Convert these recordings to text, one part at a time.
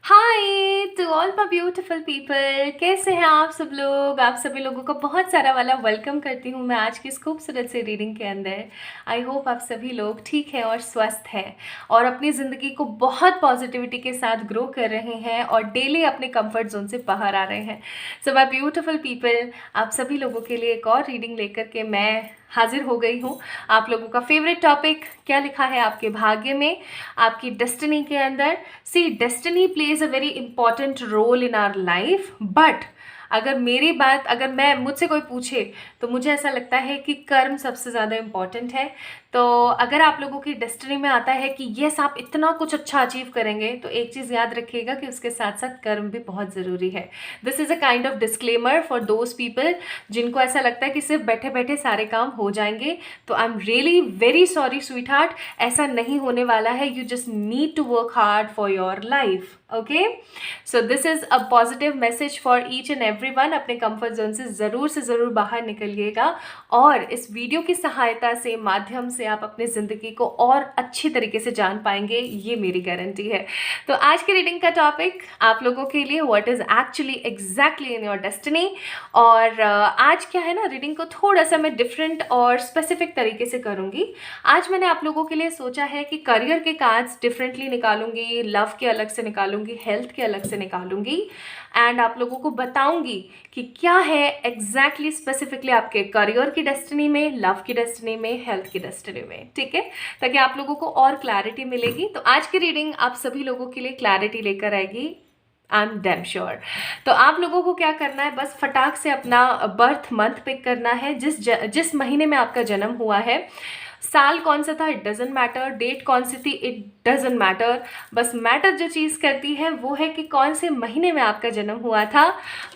Hi to all my beautiful people, कैसे हैं आप सब लोग। आप सभी लोगों का बहुत सारा वाला वेलकम करती हूँ मैं आज की इस खूबसूरत से रीडिंग के अंदर। आई होप आप सभी लोग ठीक हैं और स्वस्थ हैं और अपनी ज़िंदगी को बहुत पॉजिटिविटी के साथ ग्रो कर रहे हैं और डेली अपने कंफर्ट जोन से बाहर आ रहे हैं। सो माय ब्यूटीफुल पीपल, आप सभी लोगों के लिए एक और रीडिंग लेकर के मैं हाजिर हो गई हूँ। आप लोगों का फेवरेट टॉपिक क्या लिखा है आपके भाग्य में, आपकी डेस्टिनी के अंदर। See, destiny plays a very important role in our life, but अगर मैं मुझसे कोई पूछे तो मुझे ऐसा लगता है कि कर्म सबसे ज़्यादा इम्पॉर्टेंट है। तो अगर आप लोगों की डेस्टिनी में आता है कि यस आप इतना कुछ अच्छा अचीव करेंगे, तो एक चीज़ याद रखिएगा कि उसके साथ साथ कर्म भी बहुत ज़रूरी है। This is a kind of disclaimer for those people जिनको ऐसा लगता है कि सिर्फ बैठे बैठे सारे काम हो जाएंगे। तो I am really very sorry sweetheart, ऐसा नहीं होने वाला है। You just need to work hard for your life. Okay, so this is a positive message for each and every one. अपने कंफर्ट जोन से ज़रूर बाहर निकलिएगा और इस वीडियो की सहायता से माध्यम से आप अपनी ज़िंदगी को और अच्छी तरीके से जान पाएंगे, ये मेरी गारंटी है। तो आज की रीडिंग का टॉपिक आप लोगों के लिए what is actually exactly in your destiny. और आज क्या है ना, रीडिंग को थोड़ा सा मैं डिफरेंट और स्पेसिफिक तरीके से करूँगी। आज मैंने आप लोगों के लिए सोचा है कि करियर के कार्ड्स डिफरेंटली निकालूंगी, लव के अलग से निकालूंगी, हेल्थ के अलग से निकालूंगी एंड आप लोगों को बताऊंगी कि क्या है एग्जैक्टली स्पेसिफिकली आपके करियर की डेस्टिनी में, लव की डेस्टिनी में, हेल्थ की डेस्टिनी में, ठीक है, ताकि आप लोगों को और क्लैरिटी मिलेगी। तो आज की रीडिंग आप सभी लोगों के लिए क्लैरिटी लेकर आएगी, आई एम डैम श्योर। तो आप लोगों को क्या करना है, बस फटाक से अपना बर्थ मंथ पिक करना है, जिस महीने में आपका जन्म हुआ है। साल कौन सा था, इट डजेंट मैटर। डेट कौन सी थी, इट डजेंट मैटर। बस मैटर जो चीज़ करती है वो है कि कौन से महीने में आपका जन्म हुआ था।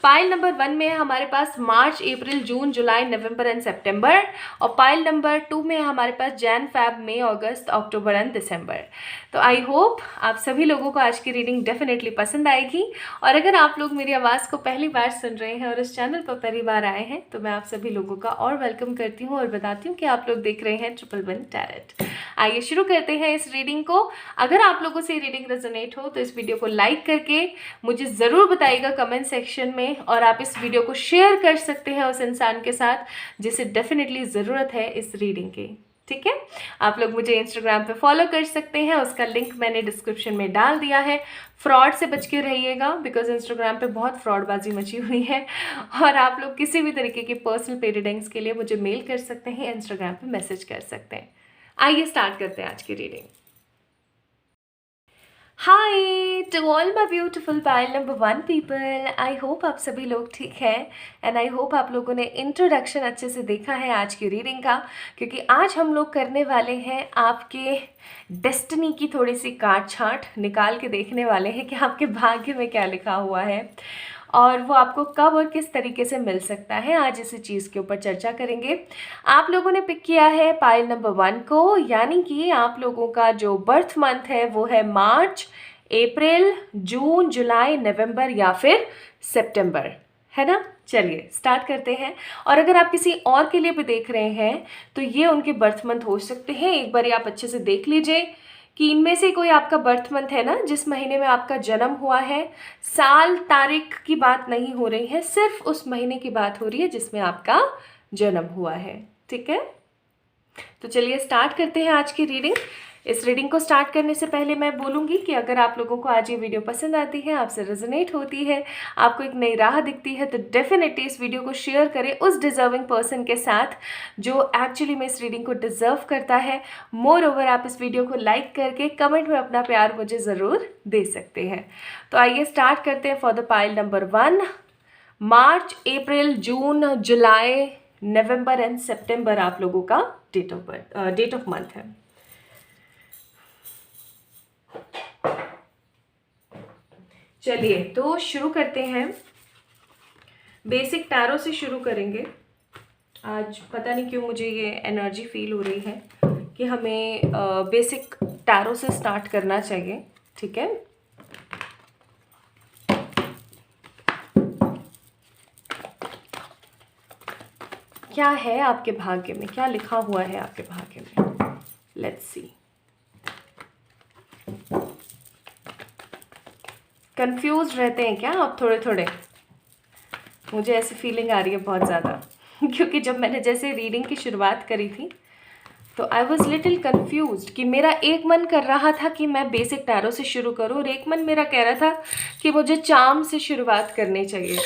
पाइल नंबर 1 में है हमारे पास मार्च, अप्रैल, जून, जुलाई, नवंबर एंड सितंबर। और पाइल नंबर 2 में है हमारे पास जैन, फैब, मई, अगस्त, अक्टूबर एंड दिसंबर। तो आई होप आप सभी लोगों को आज की रीडिंग डेफिनेटली पसंद आएगी। और अगर आप लोग मेरी आवाज़ को पहली बार सुन रहे हैं और इस चैनल पर पहली बार आए हैं, तो मैं आप सभी लोगों का और वेलकम करती हूँ और बताती हूँ कि आप लोग देख रहे हैं ट्रिपल 1 टैरेट। आइए शुरू करते हैं इस रीडिंग को। अगर आप लोगों से रीडिंग रेजोनेट हो तो इस वीडियो को लाइक करके मुझे ज़रूर बताइएगा कमेंट सेक्शन में, और आप इस वीडियो को शेयर कर सकते हैं उस इंसान के साथ जिसे डेफिनेटली ज़रूरत है इस रीडिंग की, ठीक है। आप लोग मुझे इंस्टाग्राम पे फॉलो कर सकते हैं, उसका लिंक मैंने डिस्क्रिप्शन में डाल दिया है। फ्रॉड से बच के रहिएगा बिकॉज इंस्टाग्राम पे बहुत फ्रॉडबाजी मची हुई है। और आप लोग किसी भी तरीके की पर्सनल पे रीडिंग्स के लिए मुझे मेल कर सकते हैं, इंस्टाग्राम पे मैसेज कर सकते हैं। आइए स्टार्ट करते हैं आज की reading. Hi to all my beautiful pile number 1 people, I hope आप सभी लोग ठीक हैं एंड आई होप आप लोगों ने इंट्रोडक्शन अच्छे से देखा है आज की रीडिंग का, क्योंकि आज हम लोग करने वाले हैं आपके डेस्टिनी की थोड़ी सी काट छांट, निकाल के देखने वाले हैं कि आपके भाग्य में क्या लिखा हुआ है और वो आपको कब और किस तरीके से मिल सकता है। आज इसी चीज़ के ऊपर चर्चा करेंगे। आप लोगों ने पिक किया है पाइल नंबर 1 को, यानी कि आप लोगों का जो बर्थ मंथ है वो है मार्च, अप्रैल, जून, जुलाई, नवंबर या फिर सितंबर, है ना। चलिए स्टार्ट करते हैं। और अगर आप किसी और के लिए भी देख रहे हैं तो ये उनके बर्थ मंथ हो सकते हैं। एक बार आप अच्छे से देख लीजिए कि इनमें से कोई आपका बर्थ मंथ है ना, जिस महीने में आपका जन्म हुआ है। साल तारीख की बात नहीं हो रही है, सिर्फ उस महीने की बात हो रही है जिसमें आपका जन्म हुआ है, ठीक है। तो चलिए स्टार्ट करते हैं आज की रीडिंग। इस रीडिंग को स्टार्ट करने से पहले मैं बोलूँगी कि अगर आप लोगों को आज ये वीडियो पसंद आती है, आपसे रेजोनेट होती है, आपको एक नई राह दिखती है, तो डेफिनेटली इस वीडियो को शेयर करें उस डिजर्विंग पर्सन के साथ जो एक्चुअली में इस रीडिंग को डिजर्व करता है। मोर ओवर आप इस वीडियो को लाइक करके कमेंट में अपना प्यार मुझे ज़रूर दे सकते हैं। तो आइए स्टार्ट करते हैं फॉर द पाइल नंबर 1। मार्च, अप्रैल, जून, जुलाई, नवंबर एंड सितंबर आप लोगों का डेट ऑफ मंथ है। चलिए तो शुरू करते हैं। बेसिक टैरो से शुरू करेंगे। आज पता नहीं क्यों मुझे ये एनर्जी फील हो रही है कि हमें बेसिक टैरो से स्टार्ट करना चाहिए, ठीक है। क्या है आपके भाग्य में, क्या लिखा हुआ है आपके भाग्य में, लेट्स सी। कंफ्यूज रहते हैं क्या आप थोड़े थोड़े? मुझे ऐसी फीलिंग आ रही है बहुत ज़्यादा क्योंकि जब मैंने जैसे रीडिंग की शुरुआत करी थी तो आई वॉज लिटिल कन्फ्यूज कि मेरा एक मन कर रहा था कि मैं बेसिक टैरो से शुरू करूं और एक मन मेरा कह रहा था कि मुझे चार्म से शुरुआत करनी चाहिए।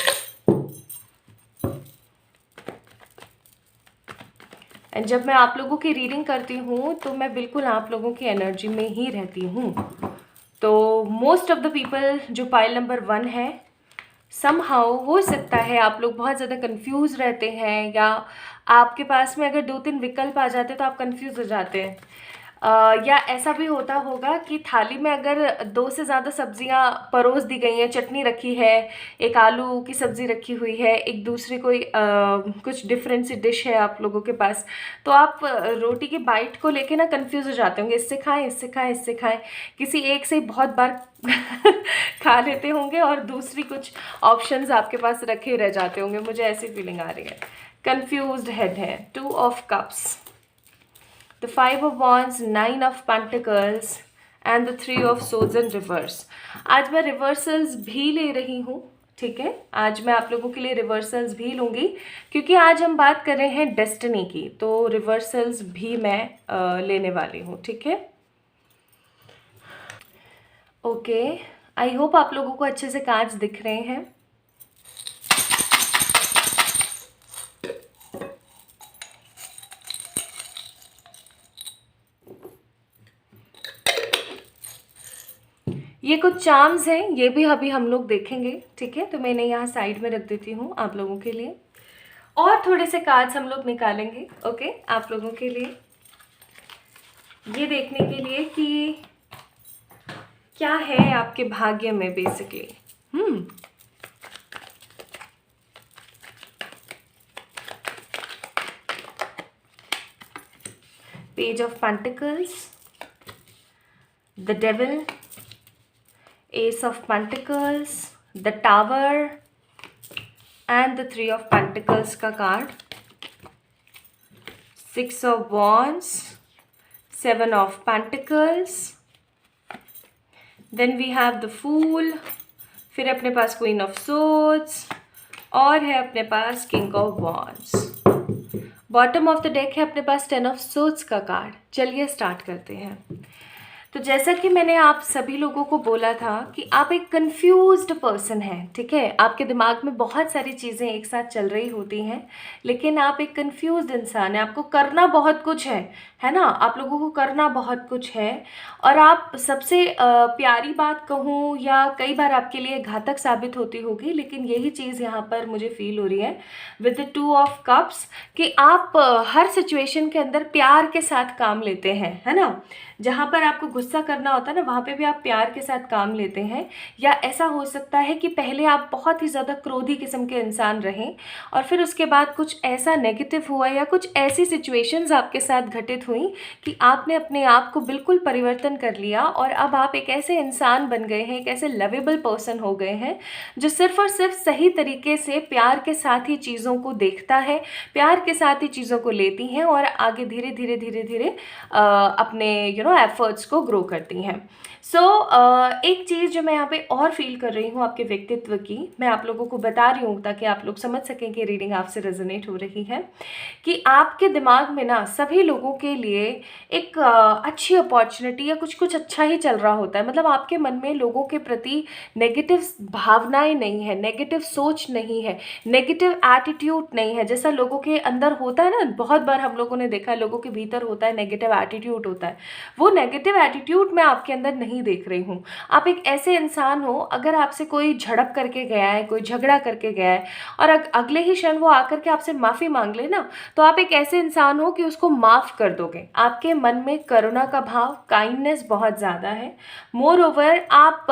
एंड जब मैं आप लोगों की रीडिंग करती हूँ तो मैं बिल्कुल आप लोगों की एनर्जी में ही रहती हूँ। तो मोस्ट ऑफ द पीपल जो पाइल नंबर 1 है, समहाउ हो सकता है आप लोग बहुत ज़्यादा कंफ्यूज रहते हैं या आपके पास में अगर 2-3 विकल्प आ जाते हैं तो आप कंफ्यूज हो जाते हैं। या ऐसा भी होता होगा कि थाली में अगर 2 से ज़्यादा सब्जियां परोस दी गई हैं, चटनी रखी है, एक आलू की सब्ज़ी रखी हुई है, एक दूसरी कोई कुछ डिफरेंट सी डिश है आप लोगों के पास, तो आप रोटी के बाइट को लेके ना कंफ्यूज हो जाते होंगे, इससे खाएं इससे खाएं इससे खाएं, किसी एक से ही बहुत बार खा लेते होंगे और दूसरी कुछ ऑप्शंस आपके पास रखे रह जाते होंगे। मुझे ऐसी फीलिंग आ रही है। कंफ्यूज्ड हेड है। 2 of cups, the 5 of wands, 9 of pentacles and the 3 of swords in reverse। आज मैं रिवर्सल्स भी ले रही हूँ, ठीक है, आज मैं आप लोगों के लिए रिवर्सल्स भी लूँगी क्योंकि आज हम बात कर रहे हैं डेस्टिनी की, तो रिवर्सल्स भी मैं लेने वाली हूँ, ठीक है। ओके, आई होप आप लोगों को अच्छे से कार्ड्स दिख रहे हैं। ये कुछ चार्म्स हैं, ये भी अभी हम लोग देखेंगे, ठीक है। तो मैं इन्हें यहाँ साइड में रख देती हूँ आप लोगों के लिए, और थोड़े से कार्ड्स हम लोग निकालेंगे, ओके, आप लोगों के लिए, ये देखने के लिए कि क्या है आपके भाग्य में basically. Page of pentacles, the devil, ace of pentacles, the tower and the 3 of pentacles का card, 6 of wands, 7 of pentacles, then we have the fool, फिर अपने पास क्वीन ऑफ सोर्ड्स और है अपने पास king of wands. Bottom of the deck है अपने पास 10 ऑफ सोर्ड्स का कार्ड। चलिए स्टार्ट करते हैं। तो जैसा कि मैंने आप सभी लोगों को बोला था कि आप एक कंफ्यूज्ड पर्सन हैं, ठीक है, आपके दिमाग में बहुत सारी चीज़ें एक साथ चल रही होती हैं, लेकिन आप एक कंफ्यूज्ड इंसान हैं, आपको करना बहुत कुछ है ना, आप लोगों को करना बहुत कुछ है, और आप सबसे प्यारी बात कहूँ या कई बार आपके लिए घातक साबित होती होगी, लेकिन यही चीज़ यहाँ पर मुझे फील हो रही है विद द 2 ऑफ कप्स कि आप हर सिचुएशन के अंदर प्यार के साथ काम लेते हैं, है ना। जहाँ पर आपको गुस्सा करना होता है ना, वहाँ पे भी आप प्यार के साथ काम लेते हैं। या ऐसा हो सकता है कि पहले आप बहुत ही ज़्यादा क्रोधी किस्म के इंसान रहें और फिर उसके बाद कुछ ऐसा नेगेटिव हुआ या कुछ ऐसी सिचुएशंस आपके साथ घटित हुई कि आपने अपने आप को बिल्कुल परिवर्तन कर लिया और अब आप एक ऐसे इंसान बन गए हैं, एक ऐसे लवेबल पर्सन हो गए हैं जो सिर्फ और सिर्फ सही तरीके से प्यार के साथ ही चीज़ों को देखता है, प्यार के साथ ही चीज़ों को लेती हैं और आगे धीरे धीरे धीरे धीरे अपने एफर्ट्स को ग्रो करती हैं। सो एक चीज़ जो मैं यहाँ पे और फील कर रही हूँ आपके व्यक्तित्व की, मैं आप लोगों को बता रही हूँ ताकि आप लोग समझ सकें कि रीडिंग आपसे रेजोनेट हो रही है, कि आपके दिमाग में ना सभी लोगों के लिए एक अच्छी अपॉर्चुनिटी या कुछ कुछ अच्छा ही चल रहा होता है। मतलब आपके मन में लोगों के प्रति नेगेटिव भावनाएं नहीं है, नेगेटिव सोच नहीं है, नेगेटिव एटीट्यूड नहीं है। जैसा लोगों के अंदर होता है ना, बहुत बार हम लोगों ने देखा है लोगों के भीतर होता है नेगेटिव एटीट्यूड होता है, वो नेगेटिव एटीट्यूड मैं आपके अंदर नहीं देख रही हूँ। आप एक ऐसे इंसान हो, अगर आपसे कोई झड़प करके गया है, कोई झगड़ा करके गया है और अगले ही क्षण वो आकर के आपसे माफ़ी मांग ले ना, तो आप एक ऐसे इंसान हो कि उसको माफ़ कर दोगे। आपके मन में करुणा का भाव, काइंडनेस बहुत ज़्यादा है। मोर ओवर आप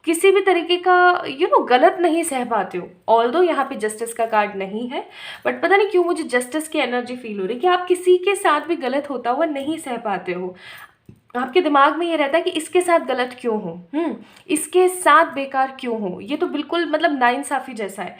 किसी भी तरीके का गलत नहीं सह पाते हो। ऑल्दो यहाँ पे जस्टिस का कार्ड नहीं है, बट पता नहीं क्यों मुझे जस्टिस की एनर्जी फील हो रही है कि आप किसी के साथ भी गलत होता हुआ नहीं सह पाते हो। आपके दिमाग में ये रहता है कि इसके साथ गलत क्यों हो, इसके साथ बेकार क्यों हो, ये तो बिल्कुल मतलब नाइंसाफ़ी जैसा है।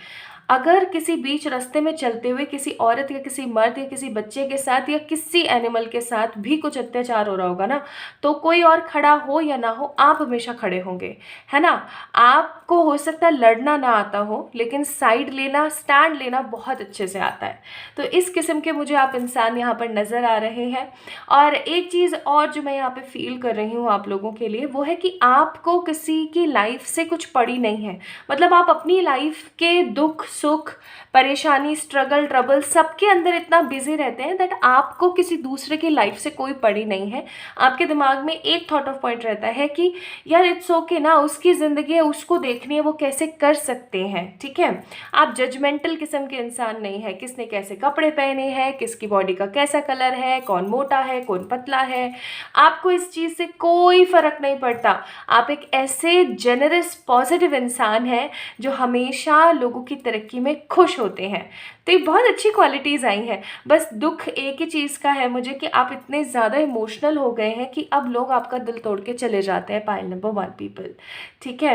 अगर किसी बीच रास्ते में चलते हुए किसी औरत या किसी मर्द या किसी बच्चे के साथ या किसी एनिमल के साथ भी कुछ अत्याचार हो रहा होगा ना, तो कोई और खड़ा हो या ना हो, आप हमेशा खड़े होंगे, है ना। आपको हो सकता है लड़ना ना आता हो, लेकिन साइड लेना, स्टैंड लेना बहुत अच्छे से आता है। तो इस किस्म के मुझे आप इंसान यहाँ पर नज़र आ रहे हैं। और एक चीज़ और जो मैं यहाँ पे फील कर रही हूँ आप लोगों के लिए, वो है कि आपको किसी की लाइफ से कुछ पड़ी नहीं है। मतलब आप अपनी लाइफ के दुख सुख, परेशानी, स्ट्रगल, ट्रबल सबके अंदर इतना बिजी रहते हैं दैट आपको किसी दूसरे की लाइफ से कोई पड़ी नहीं है। आपके दिमाग में एक थॉट ऑफ पॉइंट रहता है कि यार इट्स ओके ना, उसकी ज़िंदगी है, उसको देखनी है, वो कैसे कर सकते हैं, ठीक है। आप जजमेंटल किस्म के इंसान नहीं है, किसने कैसे कपड़े पहने हैं, किसकी बॉडी का कैसा कलर है, कौन मोटा है, कौन पतला है, आपको इस चीज़ से कोई फ़र्क नहीं पड़ता। आप एक ऐसे जेनरस पॉजिटिव इंसान हैं जो हमेशा लोगों की तरक्की में खुश होते हैं। तो ये बहुत अच्छी क्वालिटीज़ आई हैं। बस दुख एक ही चीज़ का है मुझे कि आप इतने ज़्यादा इमोशनल हो गए हैं कि अब लोग आपका दिल तोड़ के चले जाते हैं। पाइल नंबर 1 पीपल, ठीक है।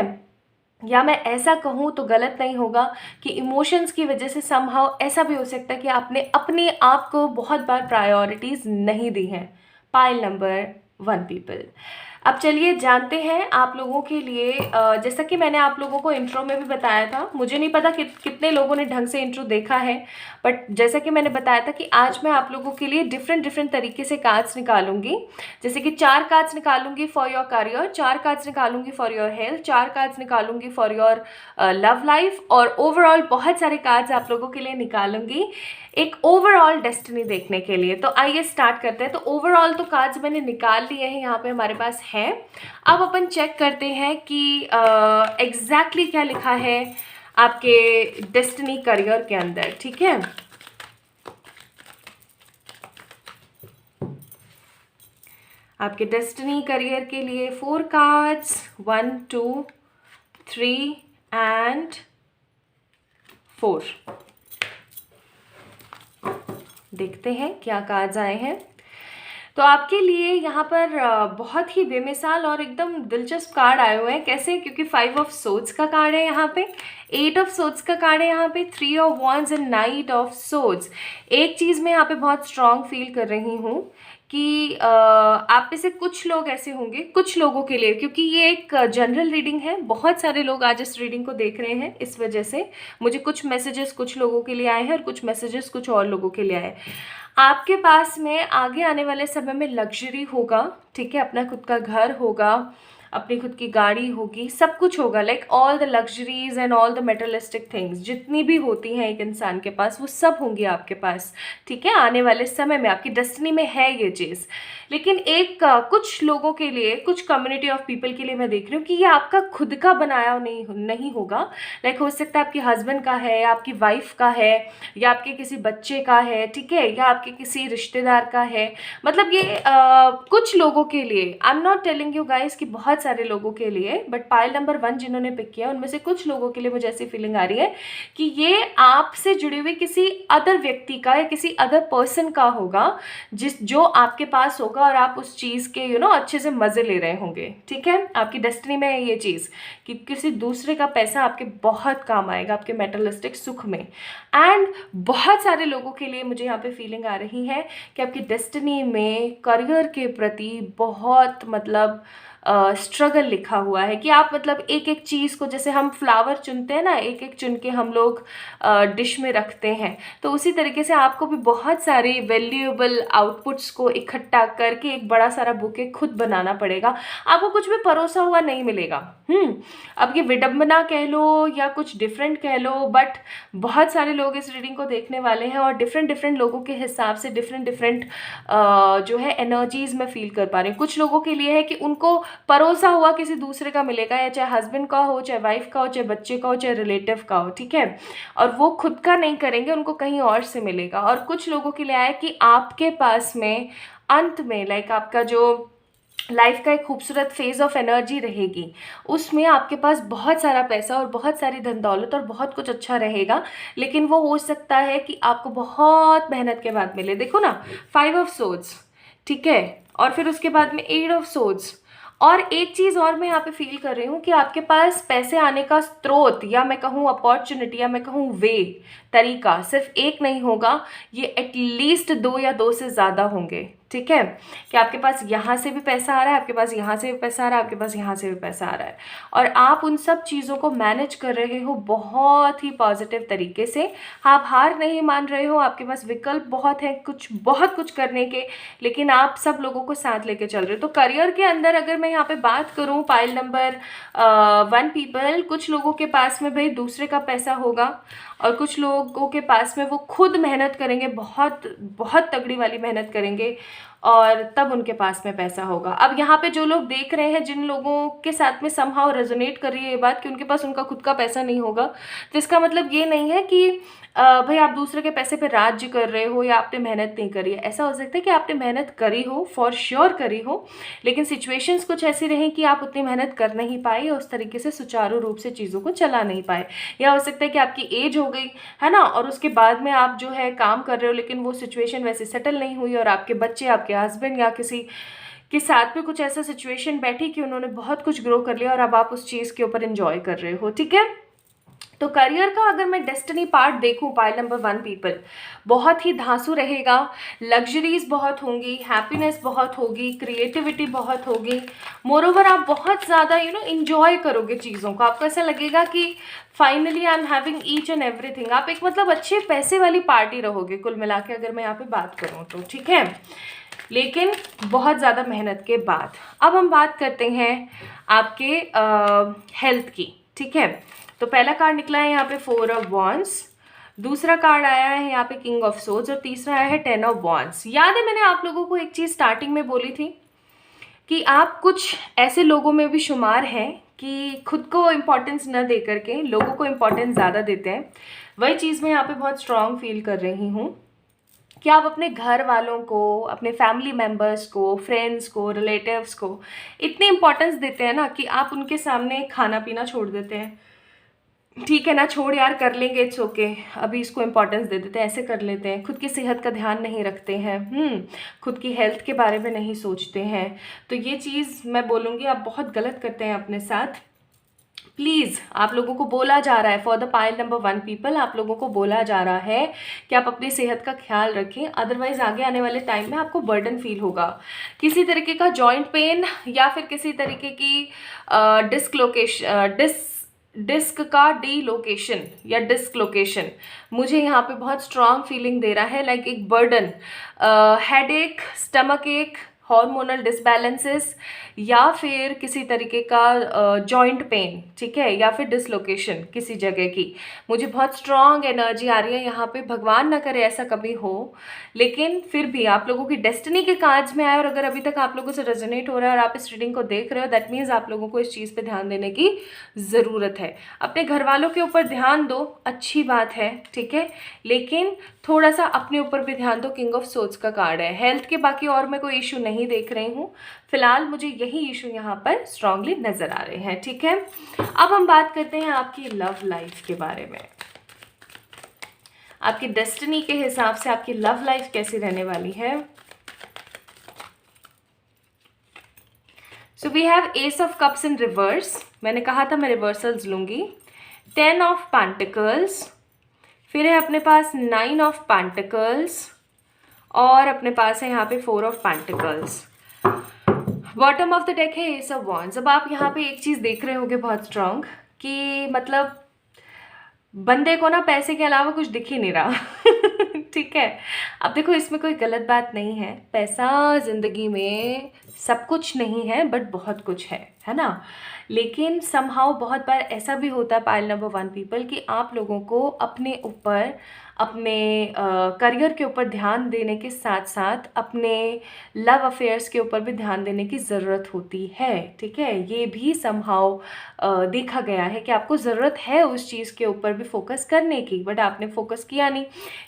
या मैं ऐसा कहूँ तो गलत नहीं होगा कि इमोशंस की वजह से समहाउ ऐसा भी हो सकता है कि आपने अपने आप को बहुत बार प्रायोरिटीज़ नहीं दी हैं। Pile number 1 people. अब चलिए जानते हैं आप लोगों के लिए, जैसा कि मैंने आप लोगों को इंट्रो में भी बताया था, मुझे नहीं पता कितने लोगों ने ढंग से इंट्रो देखा है, बट जैसा कि मैंने बताया था कि आज मैं आप लोगों के लिए डिफरेंट तरीके से कार्ड्स निकालूंगी। जैसे कि 4 कार्ड्स निकालूंगी फॉर योर करियर, 4 कार्ड्स निकालूंगी फॉर योर हेल्थ, 4 कार्ड्स निकालूंगी फॉर योर लव लाइफ, और ओवरऑल बहुत सारे कार्ड्स आप लोगों के लिए निकालूंगी एक ओवरऑल डेस्टिनी देखने के लिए। तो आइए स्टार्ट करते हैं। तो ओवरऑल तो कार्ड्स मैंने निकाल लिए हैं, यहाँ पे हमारे पास है। अब अपन चेक करते हैं कि एग्जैक्टली क्या लिखा है आपके डेस्टिनी करियर के अंदर, ठीक है। आपके डेस्टिनी करियर के लिए 4 कार्ड्स, 1 2 3 एंड 4। देखते हैं क्या कार्ड्स आए हैं। तो आपके लिए यहाँ पर बहुत ही बेमिसाल और एकदम दिलचस्प कार्ड आए हुए हैं। कैसे? क्योंकि 5 ऑफ सोर्ड्स का कार्ड है यहाँ पे, 8 ऑफ सोर्ड्स का कार्ड है यहाँ पे, 3 of wands and 9 of swords. एक चीज़ मैं यहाँ पे बहुत स्ट्रांग फील कर रही हूँ कि आप में से कुछ लोग ऐसे होंगे, कुछ लोगों के लिए, क्योंकि ये एक जनरल रीडिंग है, बहुत सारे लोग आज इस रीडिंग को देख रहे हैं, इस वजह से मुझे कुछ मैसेजेस कुछ लोगों के लिए आए हैं और कुछ मैसेजेस कुछ और लोगों के लिए आए। आपके पास में आगे आने वाले समय में लग्जरी होगा, ठीक है, अपना खुद का घर होगा, अपनी खुद की गाड़ी होगी, सब कुछ होगा, like all the luxuries and all the मेटलिस्टिक things जितनी भी होती हैं एक इंसान के पास, वो सब होंगी आपके पास, ठीक है। आने वाले समय में आपकी डेस्टिनी में है ये चीज़। लेकिन एक कुछ लोगों के लिए, कुछ कम्युनिटी ऑफ पीपल के लिए मैं देख रही हूँ कि ये आपका खुद का बनाया नहीं होगा। लाइक हो सकता है आपके हस्बैंड का है, आपकी वाइफ का है, या आपके किसी बच्चे का है, ठीक है, या आपके किसी रिश्तेदार का है। मतलब ये कुछ लोगों के लिए, आई am not telling you guys कि बहुत सारे लोगों के लिए, बट पाइल नंबर 1 जिन्होंने पिक किया उनमें से कुछ लोगों के लिए मुझे ऐसी फीलिंग आ रही है कि ये आपसे जुड़े हुए किसी अदर व्यक्ति का या किसी अदर पर्सन का होगा, जो आपके पास होगा और आप उस चीज़ के अच्छे से मज़े ले रहे होंगे, ठीक है। आपकी डेस्टिनी में है ये चीज़ कि किसी दूसरे का पैसा आपके बहुत काम आएगा आपके मेटलिस्टिक सुख में। एंड बहुत सारे लोगों के लिए मुझे यहाँ पे फीलिंग आ रही है कि आपकी डेस्टिनी में करियर के प्रति बहुत मतलब स्ट्रगल लिखा हुआ है कि आप मतलब एक एक चीज़ को, जैसे हम फ्लावर चुनते हैं ना, एक एक चुन के हम लोग डिश में रखते हैं, तो उसी तरीके से आपको भी बहुत सारे वैल्यूएबल आउटपुट्स को इकट्ठा करके एक बड़ा सारा बुके खुद बनाना पड़ेगा। आपको कुछ भी परोसा हुआ नहीं मिलेगा। अब ये विडंबना कह लो या कुछ डिफरेंट कह लो, बट बहुत सारे लोग इस रीडिंग को देखने वाले हैं और डिफरेंट लोगों के हिसाब से डिफरेंट जो है एनर्जीज में फील कर पा रहे हैं। कुछ लोगों के लिए है कि उनको परोसा हुआ किसी दूसरे का मिलेगा, या चाहे हस्बैंड का हो, चाहे वाइफ का हो, चाहे बच्चे का हो, चाहे रिलेटिव का हो, ठीक है, और वो खुद का नहीं करेंगे, उनको कहीं और से मिलेगा। और कुछ लोगों के लिए आया कि आपके पास में अंत में लाइक आपका जो लाइफ का एक खूबसूरत फेज ऑफ एनर्जी रहेगी, उसमें आपके पास बहुत सारा पैसा और बहुत सारी धन दौलत और बहुत कुछ अच्छा रहेगा, लेकिन वो हो सकता है कि आपको बहुत मेहनत के बाद मिले। देखो ना, 5 ऑफ सोर्ड्स, ठीक है, और फिर उसके बाद में 8 ऑफ सोर्ड्स, और एक चीज़ और मैं यहाँ पे फील कर रही हूँ कि आपके पास पैसे आने का स्रोत, या मैं कहूँ अपॉर्चुनिटी, या मैं कहूँ वे, तरीका सिर्फ एक नहीं होगा, ये एटलीस्ट दो या दो से ज़्यादा होंगे। ठीक है, कि आपके पास यहाँ से भी पैसा आ रहा है, आपके पास यहाँ से भी पैसा आ रहा है, आपके पास यहाँ से भी पैसा आ रहा है, और आप उन सब चीज़ों को मैनेज कर रहे हो बहुत ही पॉजिटिव तरीके से। आप हार नहीं मान रहे हो, आपके पास विकल्प बहुत हैं, बहुत कुछ करने के, लेकिन आप सब लोगों को साथ लेके चल रहे हो। तो करियर के अंदर अगर मैं यहाँ पे बात करूँ, पाइल नंबर 1 पीपल, कुछ लोगों के पास में भाई दूसरे का पैसा होगा, और कुछ लोगों के पास में वो खुद मेहनत करेंगे, बहुत बहुत तगड़ी वाली मेहनत करेंगे, और तब उनके पास में पैसा होगा। अब यहाँ पे जो लोग देख रहे हैं, जिन लोगों के साथ में समहाउ रेजोनेट कर रही है ये बात कि उनके पास उनका खुद का पैसा नहीं होगा, तो इसका मतलब ये नहीं है कि भाई आप दूसरे के पैसे पे राज्य कर रहे हो या आपने मेहनत नहीं करी है। ऐसा हो सकता है कि आपने मेहनत करी हो, फॉर श्योर करी हो, लेकिन सिचुएशंस कुछ ऐसी रहीं कि आप उतनी मेहनत कर नहीं पाए, उस तरीके से सुचारू रूप से चीज़ों को चला नहीं पाए। या हो सकता है कि आपकी एज हो गई है ना, और उसके बाद में आप जो है काम कर रहे हो, लेकिन वो सिचुएशन वैसे सेटल नहीं हुई, और आपके बच्चे, आपके हस्बैंड या किसी के साथ में कुछ ऐसा सिचुएशन बैठी कि उन्होंने बहुत कुछ ग्रो कर लिया, और अब आप उस चीज़ के ऊपर एंजॉय कर रहे हो। ठीक है, तो करियर का अगर मैं डेस्टिनी पार्ट देखूं, पाइल नंबर 1 पीपल बहुत ही धांसू रहेगा, लग्जरीज बहुत होंगी, हैप्पीनेस बहुत होगी, क्रिएटिविटी बहुत होगी। मोरोवर आप बहुत ज़्यादा इंजॉय करोगे चीज़ों को। आपको ऐसा लगेगा कि finally I am having each and everything. आप एक मतलब अच्छे पैसे वाली पार्टी रहोगे कुल मिला के, अगर मैं यहाँ पे बात करूँ तो। ठीक है, लेकिन बहुत ज़्यादा मेहनत के बाद। अब हम बात करते हैं आपके हेल्थ की। ठीक है, तो पहला कार्ड निकला है यहाँ पे 4 ऑफ वॉन्ड्स, दूसरा कार्ड आया है यहाँ पे किंग ऑफ सोर्ड्स, और तीसरा आया है 10 ऑफ वॉन्ड्स। याद है मैंने आप लोगों को एक चीज़ स्टार्टिंग में बोली थी कि आप कुछ ऐसे लोगों में भी शुमार हैं कि खुद को इम्पोर्टेंस न दे करके लोगों को इम्पोर्टेंस ज़्यादा देते हैं। वही चीज़ मैं यहाँ पे बहुत स्ट्रॉन्ग फील कर रही हूँ कि आप अपने घर वालों को, अपने फैमिली मेम्बर्स को, फ्रेंड्स को, रिलेटिव्स को इतनी इम्पोर्टेंस देते हैं ना कि आप उनके सामने खाना पीना छोड़ देते हैं। ठीक है ना, छोड़ यार, कर लेंगे, इट्स ओके, अभी इसको इम्पोर्टेंस दे देते हैं, ऐसे कर लेते हैं। खुद की सेहत का ध्यान नहीं रखते हैं, खुद की हेल्थ के बारे में नहीं सोचते हैं। तो ये चीज़ मैं बोलूँगी आप बहुत गलत करते हैं अपने साथ। प्लीज़, आप लोगों को बोला जा रहा है, for the pile number 1 people, आप लोगों को बोला जा रहा है कि आप अपनी सेहत का ख्याल रखें, अदरवाइज़ आगे आने वाले टाइम में आपको बर्डन फील होगा। किसी तरीके का जॉइंट पेन, या फिर किसी तरीके की डिस्क का डीलोकेशन या डिस्कलोकेशन मुझे यहाँ पे बहुत स्ट्रॉन्ग फीलिंग दे रहा है, लाइक एक बर्डन, हेडेक, स्टमक एक, हार्मोनल डिसबैलेंसेस, या फिर किसी तरीके का जॉइंट पेन। ठीक है, या फिर डिसलोकेशन किसी जगह की। मुझे बहुत स्ट्रॉन्ग एनर्जी आ रही है यहाँ पे, भगवान ना करे ऐसा कभी हो, लेकिन फिर भी आप लोगों की डेस्टिनी के कार्ड्स में आए, और अगर अभी तक आप लोगों से रेजोनेट हो रहा है और आप इस रीडिंग को देख रहे हो, दैट मीन्स आप लोगों को इस चीज़ पे ध्यान देने की ज़रूरत है। अपने घर वालों के ऊपर ध्यान दो, अच्छी बात है, ठीक है, लेकिन थोड़ा सा अपने ऊपर भी ध्यान दो। किंग ऑफ सोर्ड्स का कार्ड है। हेल्थ के बाकी और मैं कोई इशू नहीं देख रही हूँ फिलहाल, मुझे यही इशू यहाँ पर स्ट्रांगली नज़र आ रहे हैं। ठीक है, अब हम बात करते हैं आपकी लव लाइफ के बारे में। आपकी डेस्टिनी के हिसाब से आपकी लव लाइफ कैसी रहने वाली है। So we have ace of cups in reverse, मैंने कहा था मैं रिवर्सल्स लूंगी। 10 ऑफ पेंटिकल्स, फिर है अपने पास 9 ऑफ पेंटिकल्स, और अपने पास है यहाँ पे 4 of pentacles. Bottom of the deck है एस ऑफ वॉन्ड्स। अब आप यहाँ पे एक चीज़ देख रहे होगे बहुत स्ट्रांग, कि मतलब बंदे को ना पैसे के अलावा कुछ दिख ही नहीं रहा। ठीक है, अब देखो इसमें कोई गलत बात नहीं है, पैसा ज़िंदगी में सब कुछ नहीं है बट बहुत कुछ है ना, लेकिन समहाउ बहुत बार ऐसा भी होता है पाइल नंबर 1 पीपल कि आप लोगों को अपने ऊपर, अपने करियर के ऊपर ध्यान देने के साथ साथ अपने लव अफेयर्स के ऊपर भी ध्यान देने की ज़रूरत होती है। ठीक है, ये भी समहाउ देखा गया है कि आपको ज़रूरत है उस चीज़ के ऊपर भी फोकस करने की, बट आपने फोकस किया नहीं।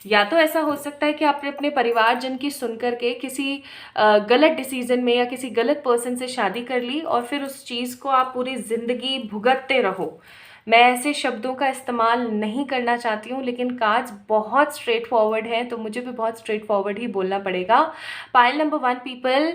या तो ऐसा हो सकता है कि आपने अपने परिवारजन की सुन कर के किसी गलत डिसीजन में या किसी गलत पर्सन से शादी कर ली, और फिर उस चीज़ को आप पूरी ज़िंदगी भुगतते रहो, मैं ऐसे शब्दों का इस्तेमाल नहीं करना चाहती हूँ, लेकिन कार्ड्स बहुत स्ट्रेट फॉरवर्ड हैं तो मुझे भी बहुत स्ट्रेट फॉरवर्ड ही बोलना पड़ेगा। Pile number 1 people,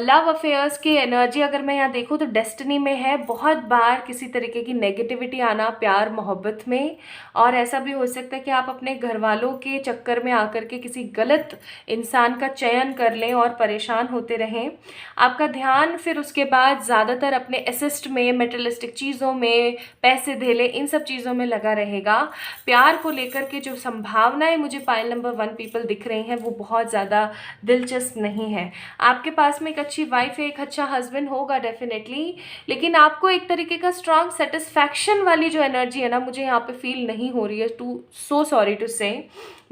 love affairs की एनर्जी अगर मैं यहाँ देखूँ तो डेस्टिनी में है। बहुत बार किसी तरीके की नेगेटिविटी आना प्यार मोहब्बत में, और ऐसा भी हो सकता है कि आप अपने घर वालों के चक्कर में आकर के किसी गलत इंसान का चयन कर लें और परेशान होते रहें। आपका ध्यान फिर उसके बाद ज़्यादातर अपने असिस्ट में, मेटेरियलिस्टिक चीज़ों में, पैसे धेले, इन सब चीज़ों में लगा रहेगा। प्यार को लेकर के जो संभावनाएं मुझे पाइल नंबर 1 पीपल दिख रही हैं वो बहुत ज़्यादा दिलचस्प नहीं है। आपके पास में एक अच्छी वाइफ है, एक अच्छा हस्बैंड होगा डेफिनेटली, लेकिन आपको एक तरीके का स्ट्रॉन्ग सेटिस्फैक्शन वाली जो एनर्जी है ना, मुझे यहाँ पे फील नहीं हो रही है। टू सो सॉरी टू से,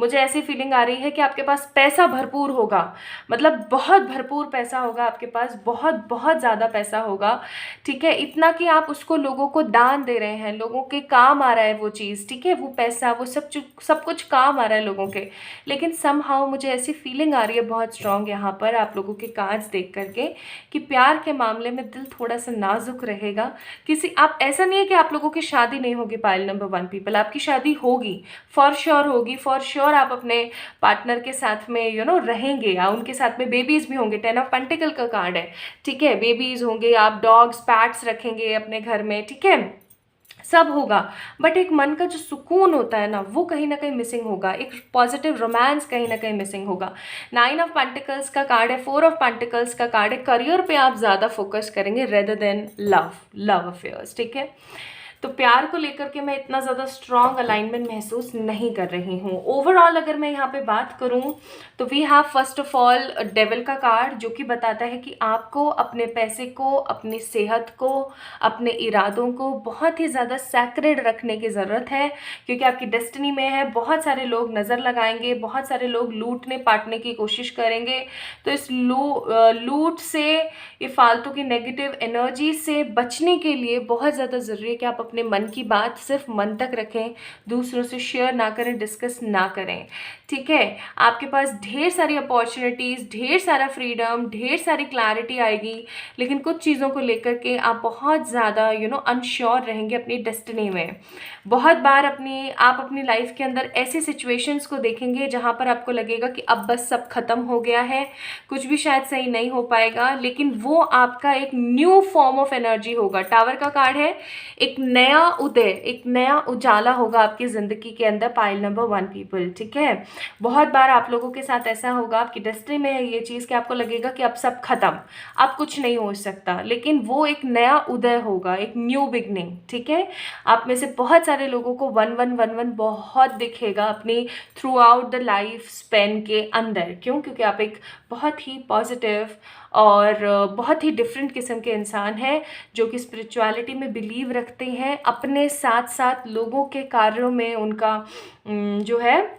मुझे ऐसी फीलिंग आ रही है कि आपके पास पैसा भरपूर होगा, मतलब बहुत भरपूर पैसा होगा आपके पास, बहुत बहुत ज़्यादा पैसा होगा, ठीक है। इतना कि आप उसको लोगों को दान दे रहे हैं, लोगों के काम आ रहा है वो चीज़, ठीक है, वो पैसा, वो सब कुछ काम आ रहा है लोगों के। लेकिन समहाउ मुझे ऐसी फीलिंग आ रही है बहुत स्ट्रॉन्ग यहाँ पर आप लोगों के कार्ड्स देख करके कि प्यार के मामले में दिल थोड़ा सा नाजुक रहेगा। किसी आप, ऐसा नहीं है कि आप लोगों की शादी नहीं होगी पाइल नंबर 1 पीपल, आपकी शादी होगी, फॉर श्योर होगी, फॉर श्योर आप अपने पार्टनर के साथ में रहेंगे, या उनके साथ में बेबीज भी होंगे। 10 ऑफ पेंटिकल का कार्ड है, ठीक है, बेबीज होंगे, आप डॉग्स पैट्स रखेंगे अपने घर में, ठीक है, सब होगा। बट एक मन का जो सुकून होता है ना, वो कहीं ना कहीं मिसिंग होगा, एक पॉजिटिव रोमांस कहीं ना कहीं मिसिंग होगा। 9 ऑफ पेंटिकल्स का कार्ड है, 4 ऑफ पेंटिकल्स का कार्ड है। करियर पे आप ज़्यादा फोकस करेंगे रेदर देन लव अफेयर्स, ठीक है। तो प्यार को लेकर के मैं इतना ज़्यादा स्ट्रॉन्ग अलाइनमेंट महसूस नहीं कर रही हूँ। ओवरऑल अगर मैं यहाँ पे बात करूँ तो we have first of all devil का कार्ड, जो कि बताता है कि आपको अपने पैसे को, अपनी सेहत को, अपने इरादों को बहुत ही ज़्यादा सैक्रेड रखने की ज़रूरत है, क्योंकि आपकी डेस्टिनी में है। बहुत सारे लोग नज़र लगाएंगे, बहुत सारे लोग लूटने पाटने की कोशिश करेंगे। तो इस लूट से, ये फालतू की नेगेटिव एनर्जी से बचने के लिए बहुत ज़्यादा ज़रूरी है कि आप अपने मन की बात सिर्फ मन तक रखें, दूसरों से शेयर ना करें, डिस्कस ना करें, ठीक है। आपके पास ढेर सारी अपॉर्चुनिटीज़, ढेर सारा फ्रीडम, ढेर सारी क्लैरिटी आएगी, लेकिन कुछ चीज़ों को लेकर के आप बहुत ज़्यादा अनश्योर रहेंगे अपनी डेस्टिनी में। बहुत बार आप अपनी लाइफ के अंदर ऐसी सिचुएशंस को देखेंगे जहाँ पर आपको लगेगा कि अब बस सब खत्म हो गया है, कुछ भी शायद सही नहीं हो पाएगा, लेकिन वो आपका एक न्यू फॉर्म ऑफ एनर्जी होगा। टावर का कार्ड है, एक नया उदय, एक नया उजाला होगा आपकी ज़िंदगी के अंदर पाइल नंबर 1 पीपल, ठीक है। बहुत बार आप लोगों के साथ ऐसा होगा, आपकी डेस्टिनी में है ये चीज़ कि आपको लगेगा कि अब सब खत्म, अब कुछ नहीं हो सकता, लेकिन वो एक नया उदय होगा, एक न्यू बिगनिंग, ठीक है। आप में से बहुत सारे लोगों को 1111 बहुत दिखेगा अपनी through out the life span के अंदर। क्यों? क्योंकि आप एक बहुत ही पॉजिटिव और बहुत ही डिफरेंट किस्म के इंसान हैं, जो कि स्पिरिचुअलिटी में बिलीव रखते हैं, अपने साथ साथ लोगों के कार्यों में उनका जो है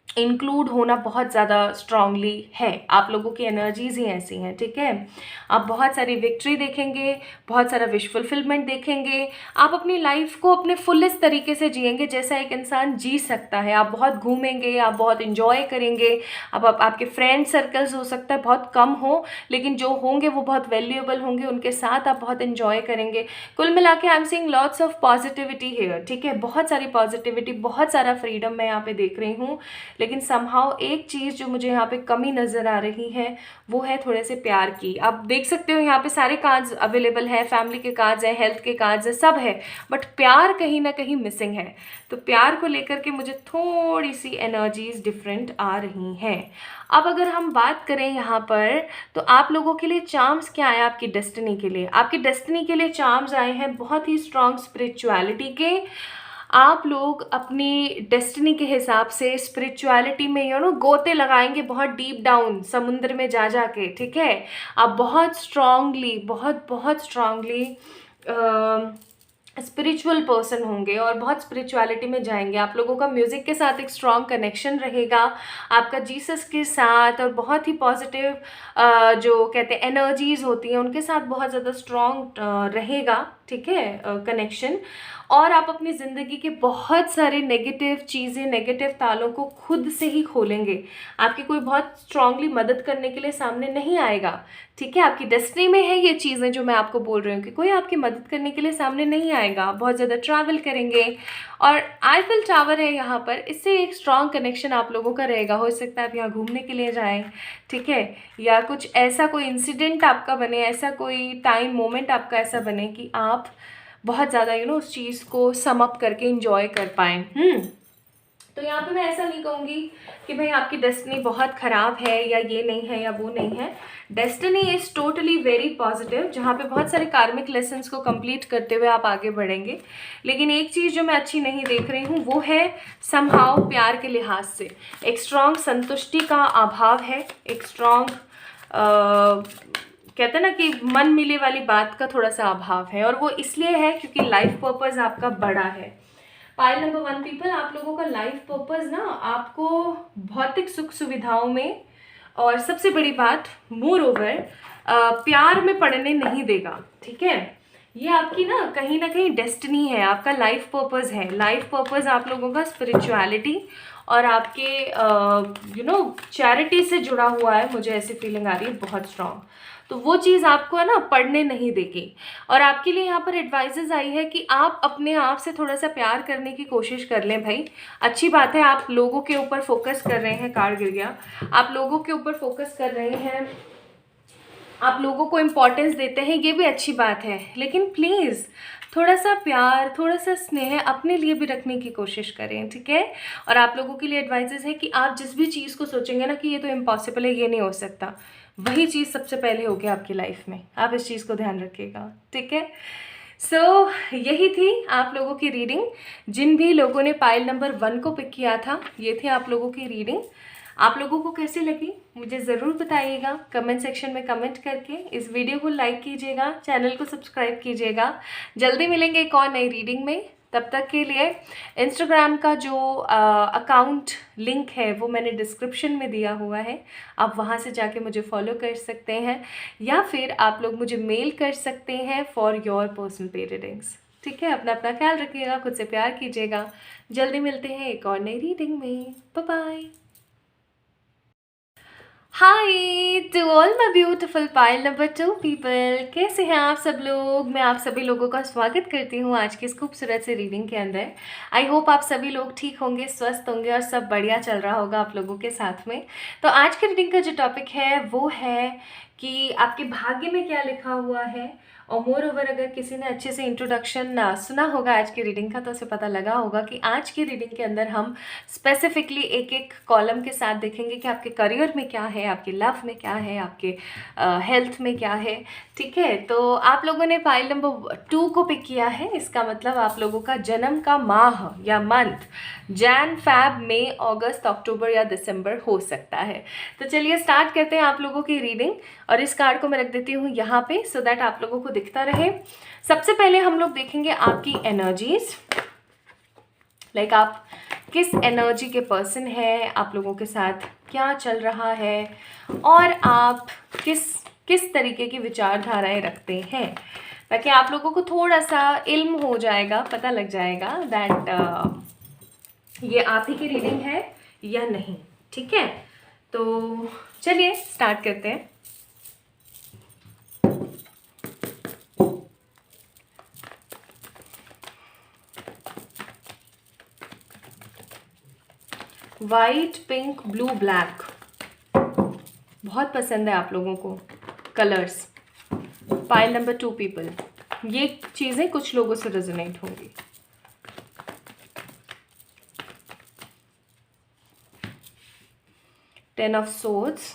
इंक्लूड होना बहुत ज़्यादा स्ट्रांगली है। आप लोगों की एनर्जीज ही ऐसी हैं, ठीक है। आप बहुत सारी विक्ट्री देखेंगे, बहुत सारा विश फुलफिलमेंट देखेंगे, आप अपनी लाइफ को अपने फुलेस्ट तरीके से जिएंगे जैसा एक इंसान जी सकता है। आप बहुत घूमेंगे, आप बहुत इंजॉय करेंगे। अब आपके फ्रेंड सर्कल्स हो सकता है बहुत कम हो, लेकिन जो होंगे वो बहुत वैल्यूएबल होंगे, उनके साथ आप बहुत इंजॉय करेंगे। कुल मिला के I am seeing lots of positivity here, ठीक है, बहुत सारी पॉजिटिविटी, बहुत सारा फ्रीडम मैं यहाँ पे देख रही हूँ। लेकिन समहाउ एक चीज़ जो मुझे यहाँ पे कमी नज़र आ रही है वो है थोड़े से प्यार की। आप देख सकते हो यहाँ पे सारे कार्ड्स अवेलेबल हैं, फैमिली के कार्ड्स हैं, हेल्थ के कार्ड्स हैं, सब है, बट प्यार कहीं ना कहीं मिसिंग है। तो प्यार को लेकर के मुझे थोड़ी सी एनर्जीज डिफरेंट आ रही हैं। अब अगर हम बात करें यहाँ पर, तो आप लोगों के लिए चार्म्स क्या है आपकी डेस्टिनी के लिए? आपकी डेस्टिनी के लिए चार्म्स आए हैं बहुत ही स्ट्रॉन्ग स्पिरिचुअलिटी के। आप लोग अपनी डेस्टिनी के हिसाब से स्पिरिचुअलिटी में गोते लगाएंगे बहुत डीप डाउन समुद्र में जा के, ठीक है। आप बहुत स्ट्रांगली, बहुत स्ट्रांगली स्पिरिचुअल पर्सन होंगे और बहुत स्पिरिचुअलिटी में जाएंगे। आप लोगों का म्यूज़िक के साथ एक स्ट्रॉन्ग कनेक्शन रहेगा, आपका जीसस के साथ, और बहुत ही पॉजिटिव जो कहते हैं एनर्जीज़ होती हैं उनके साथ बहुत ज़्यादा स्ट्रॉन्ग रहेगा, ठीक है, कनेक्शन, और आप अपनी ज़िंदगी के बहुत सारे नेगेटिव चीज़ें, नेगेटिव तालों को खुद से ही खोलेंगे। आपकी कोई बहुत स्ट्रांगली मदद करने के लिए सामने नहीं आएगा, ठीक है। आपकी डेस्टिनी में है ये चीज़ें जो मैं आपको बोल रही हूँ कि कोई आपकी मदद करने के लिए सामने नहीं आएगा। आप बहुत ज़्यादा ट्रैवल करेंगे, और आईफिल टावर है यहाँ पर, इससे एक स्ट्रॉन्ग कनेक्शन आप लोगों का रहेगा। हो सकता है आप यहाँ घूमने के लिए जाएँ, ठीक है, या कुछ ऐसा कोई इंसिडेंट आपका बने, ऐसा कोई टाइम मोमेंट आपका ऐसा बने कि आप बहुत ज़्यादा उस चीज़ को सम अप करके इंजॉय कर पाएँ। तो यहाँ पे मैं ऐसा नहीं कहूँगी कि भाई आपकी डेस्टिनी बहुत ख़राब है या ये नहीं है या वो नहीं है। Destiny is totally very positive, जहाँ पे बहुत सारे कार्मिक लेसन्स को कंप्लीट करते हुए आप आगे बढ़ेंगे। लेकिन एक चीज़ जो मैं अच्छी नहीं देख रही हूँ वो है समहाउ प्यार के लिहाज से एक स्ट्रॉन्ग संतुष्टि का अभाव है, एक स्ट्रॉन्ग कहते हैं ना कि मन मिले वाली बात का थोड़ा सा अभाव है, और वो इसलिए है क्योंकि लाइफ पर्पस आपका बड़ा है। पाइल नंबर 1 पीपल, आप लोगों का लाइफ पर्पस ना आपको भौतिक सुख सुविधाओं में, और सबसे बड़ी बात मोर ओवर प्यार में पड़ने नहीं देगा, ठीक है। ये आपकी ना कहीं डेस्टिनी है, आपका लाइफ पर्पस है। लाइफ पर्पस आप लोगों का स्पिरिचुअलिटी और आपके चैरिटी से जुड़ा हुआ है, मुझे ऐसी फीलिंग आ रही है बहुत स्ट्रांग। तो वो चीज़ आपको है ना पढ़ने नहीं देगी। और आपके लिए यहाँ पर एडवाइजेज आई है कि आप अपने आप से थोड़ा सा प्यार करने की कोशिश कर लें भाई। अच्छी बात है, आप लोगों के ऊपर फोकस कर रहे हैं, कार्ड गिर गया, आप लोगों के ऊपर फोकस कर रहे हैं, आप लोगों को इम्पोर्टेंस देते हैं, ये भी अच्छी बात है। लेकिन प्लीज़ थोड़ा सा प्यार, थोड़ा सा स्नेह अपने लिए भी रखने की कोशिश करें, ठीक है। और आप लोगों के लिए एडवाइजेस है कि आप जिस भी चीज़ को सोचेंगे ना कि ये तो इम्पॉसिबल है, ये नहीं हो सकता, वही चीज़ सबसे पहले होगी आपकी लाइफ में। आप इस चीज़ को ध्यान रखिएगा, ठीक है। सो यही थी आप लोगों की रीडिंग। जिन भी लोगों ने पाइल नंबर 1 को पिक किया था, ये थी आप लोगों की रीडिंग। आप लोगों को कैसी लगी मुझे ज़रूर बताइएगा कमेंट सेक्शन में कमेंट करके। इस वीडियो को लाइक कीजिएगा, चैनल को सब्सक्राइब कीजिएगा। जल्दी मिलेंगे एक और नई रीडिंग में। तब तक के लिए इंस्टाग्राम का जो अकाउंट लिंक है वो मैंने डिस्क्रिप्शन में दिया हुआ है, आप वहाँ से जाके मुझे फॉलो कर सकते हैं, या फिर आप लोग मुझे मेल कर सकते हैं फॉर योर पर्सनल पे रीडिंग्स, ठीक है। अपना अपना ख्याल रखिएगा, खुद से प्यार कीजिएगा। जल्दी मिलते हैं एक और नई रीडिंग में। Bye bye. Hi to all my beautiful pile number 2 people, कैसे हैं आप सब लोग। मैं आप सभी लोगों का स्वागत करती हूँ आज की इस खूबसूरत से रीडिंग के अंदर। आई होप आप सभी लोग ठीक होंगे, स्वस्थ होंगे और सब बढ़िया चल रहा होगा आप लोगों के साथ में। तो आज की रीडिंग का जो टॉपिक है वो है कि आपके भाग्य में क्या लिखा हुआ है। और मोर ओवर अगर किसी ने अच्छे से इंट्रोडक्शन सुना होगा आज की रीडिंग का, तो उसे पता लगा होगा कि आज की रीडिंग के अंदर हम स्पेसिफिकली एक एक कॉलम के साथ देखेंगे कि आपके करियर में क्या है, आपके लव में क्या है, आपके हेल्थ में क्या है, ठीक है। तो आप लोगों ने पाइल नंबर 2 को पिक किया है, इसका मतलब आप लोगों का जन्म का माह या मंथ जैन, फैब, मई, अगस्त, अक्टूबर या दिसंबर हो सकता है। तो चलिए स्टार्ट करते हैं आप लोगों की रीडिंग। और इस कार्ड को मैं रख देती हूँ यहाँ पे सो दैट आप लोगों को दिखता रहे। सबसे पहले हम लोग देखेंगे आपकी एनर्जीज, लाइक आप किस एनर्जी के पर्सन है, आप लोगों के साथ क्या चल रहा है, और आप किस तरीके की विचारधाराएं रखते हैं, ताकि आप लोगों को थोड़ा सा इल्म हो जाएगा, पता लग जाएगा दैट ये आप ही की रीडिंग है या नहीं, ठीक है। तो चलिए स्टार्ट करते हैं। वाइट, पिंक, ब्लू, ब्लैक बहुत पसंद है आप लोगों को कलर्स। पाइल नंबर 2 पीपल, ये चीज़ें कुछ लोगों से रेजोनेट होंगी। Ten of swords,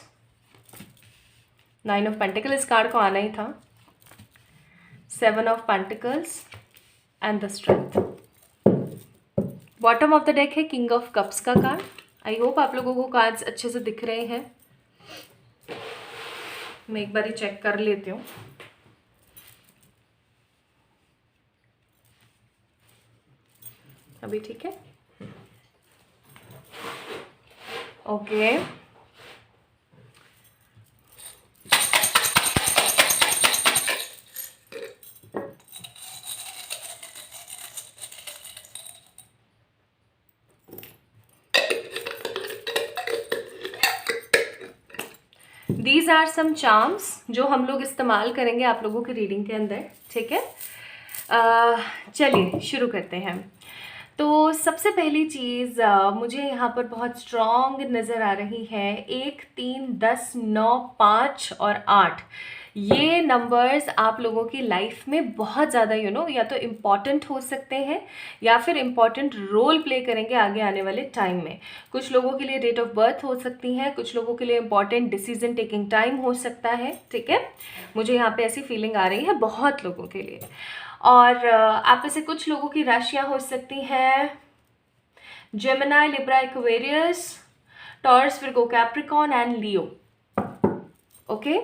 9 of pentacle, इस कार्ड को आना ही था। 7 of pentacles and the strength. Bottom of the deck है किंग ऑफ कप्स का कार्ड। आई होप आप लोगों को कार्ड्स अच्छे से दिख रहे हैं। मैं एक बार ही चेक कर लेती हूँ। अभी ठीक है, okay. These are some charms जो हम लोग इस्तेमाल करेंगे आप लोगों की रीडिंग के अंदर, ठीक है। चलिए शुरू करते हैं। तो सबसे पहली चीज़ मुझे यहाँ पर बहुत स्ट्रॉन्ग नज़र आ रही है 1, 3, 10, 9, 5 और 8। ये नंबर्स आप लोगों की लाइफ में बहुत ज़्यादा या तो इम्पॉर्टेंट हो सकते हैं या फिर इम्पॉर्टेंट रोल प्ले करेंगे आगे आने वाले टाइम में। कुछ लोगों के लिए डेट ऑफ बर्थ हो सकती हैं, कुछ लोगों के लिए इम्पॉर्टेंट डिसीजन टेकिंग टाइम हो सकता है, ठीक है। मुझे यहाँ पे ऐसी फीलिंग आ रही है बहुत लोगों के लिए। और आप में से कुछ लोगों की राशियाँ हो सकती हैं Gemini, Libra, Aquarius, taurus, Virgo, Capricorn and Leo. Okay.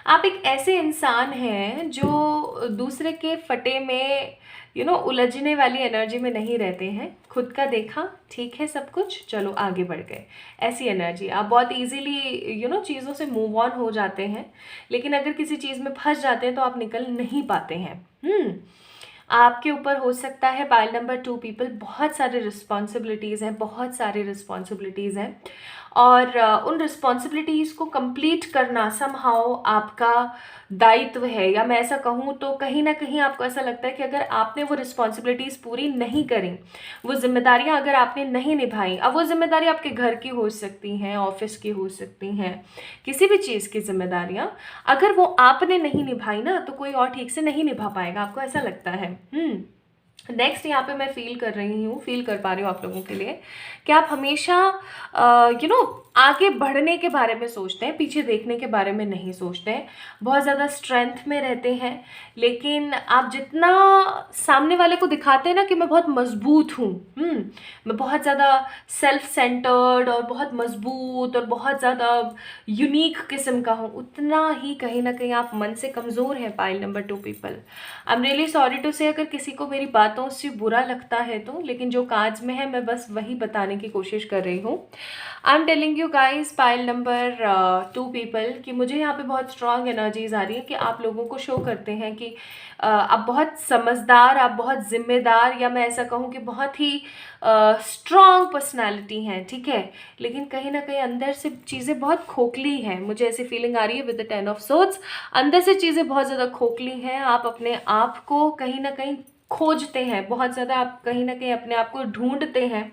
आप एक ऐसे इंसान हैं जो दूसरे के फटे में उलझने वाली एनर्जी में नहीं रहते हैं। खुद का देखा, ठीक है सब कुछ, चलो आगे बढ़ गए, ऐसी एनर्जी। आप बहुत इजीली चीज़ों से मूव ऑन हो जाते हैं, लेकिन अगर किसी चीज़ में फंस जाते हैं तो आप निकल नहीं पाते हैं। आपके ऊपर हो सकता है पाइल नंबर 2 पीपल, बहुत सारे रिस्पॉन्सिबिलिटीज़ हैं, बहुत सारी रिस्पॉन्सिबिलिटीज़ हैं, और उन रिस्पॉन्सिबिलिटीज़ को कंप्लीट करना समहाउ आपका दायित्व है। या मैं ऐसा कहूँ तो कहीं ना कहीं आपको ऐसा लगता है कि अगर आपने वो रिस्पॉन्सिबिलिटीज़ पूरी नहीं करी, वो जिम्मेदारियाँ अगर आपने नहीं निभाई, अब वो जिम्मेदारी आपके घर की हो सकती हैं, ऑफिस की हो सकती हैं, किसी भी चीज़ की जिम्मेदारियाँ, अगर वो आपने नहीं निभाई ना तो कोई और ठीक से नहीं निभा पाएगा, आपको ऐसा लगता है। नेक्स्ट यहाँ पे मैं फील कर पा रही हूँ आप लोगों के लिए कि आप हमेशा आगे बढ़ने के बारे में सोचते हैं, पीछे देखने के बारे में नहीं सोचते हैं। बहुत ज़्यादा स्ट्रेंथ में रहते हैं, लेकिन आप जितना सामने वाले को दिखाते हैं ना कि मैं बहुत मजबूत हूँ, मैं बहुत ज़्यादा सेल्फ सेंटर्ड और बहुत मजबूत और बहुत ज़्यादा यूनिक किस्म का हूँ, उतना ही कहीं ना कहीं आप मन से कमज़ोर हैं pile number 2 people. I am really sorry to say अगर किसी को मेरी बातों से बुरा लगता है तो, लेकिन जो कार्ड्स में है मैं बस वही बताने की कोशिश कर रही हूँ। I am telling you guys pile number 2 people कि मुझे यहाँ पे बहुत स्ट्रॉन्ग एनर्जीज आ रही है कि आप लोगों को शो करते हैं कि आप बहुत समझदार, आप बहुत जिम्मेदार, या मैं ऐसा कहूँ कि बहुत ही स्ट्रॉन्ग पर्सनालिटी हैं, ठीक है। लेकिन कहीं ना कहीं अंदर से चीज़ें बहुत खोखली हैं, मुझे ऐसी फीलिंग आ रही है विद द 10 ऑफ सोर्ड्स। अंदर से चीज़ें बहुत ज़्यादा खोखली हैं, आप अपने आप को कहीं ना कहीं खोजते हैं बहुत ज़्यादा, आप कहीं ना कहीं अपने आप को ढूंढते हैं,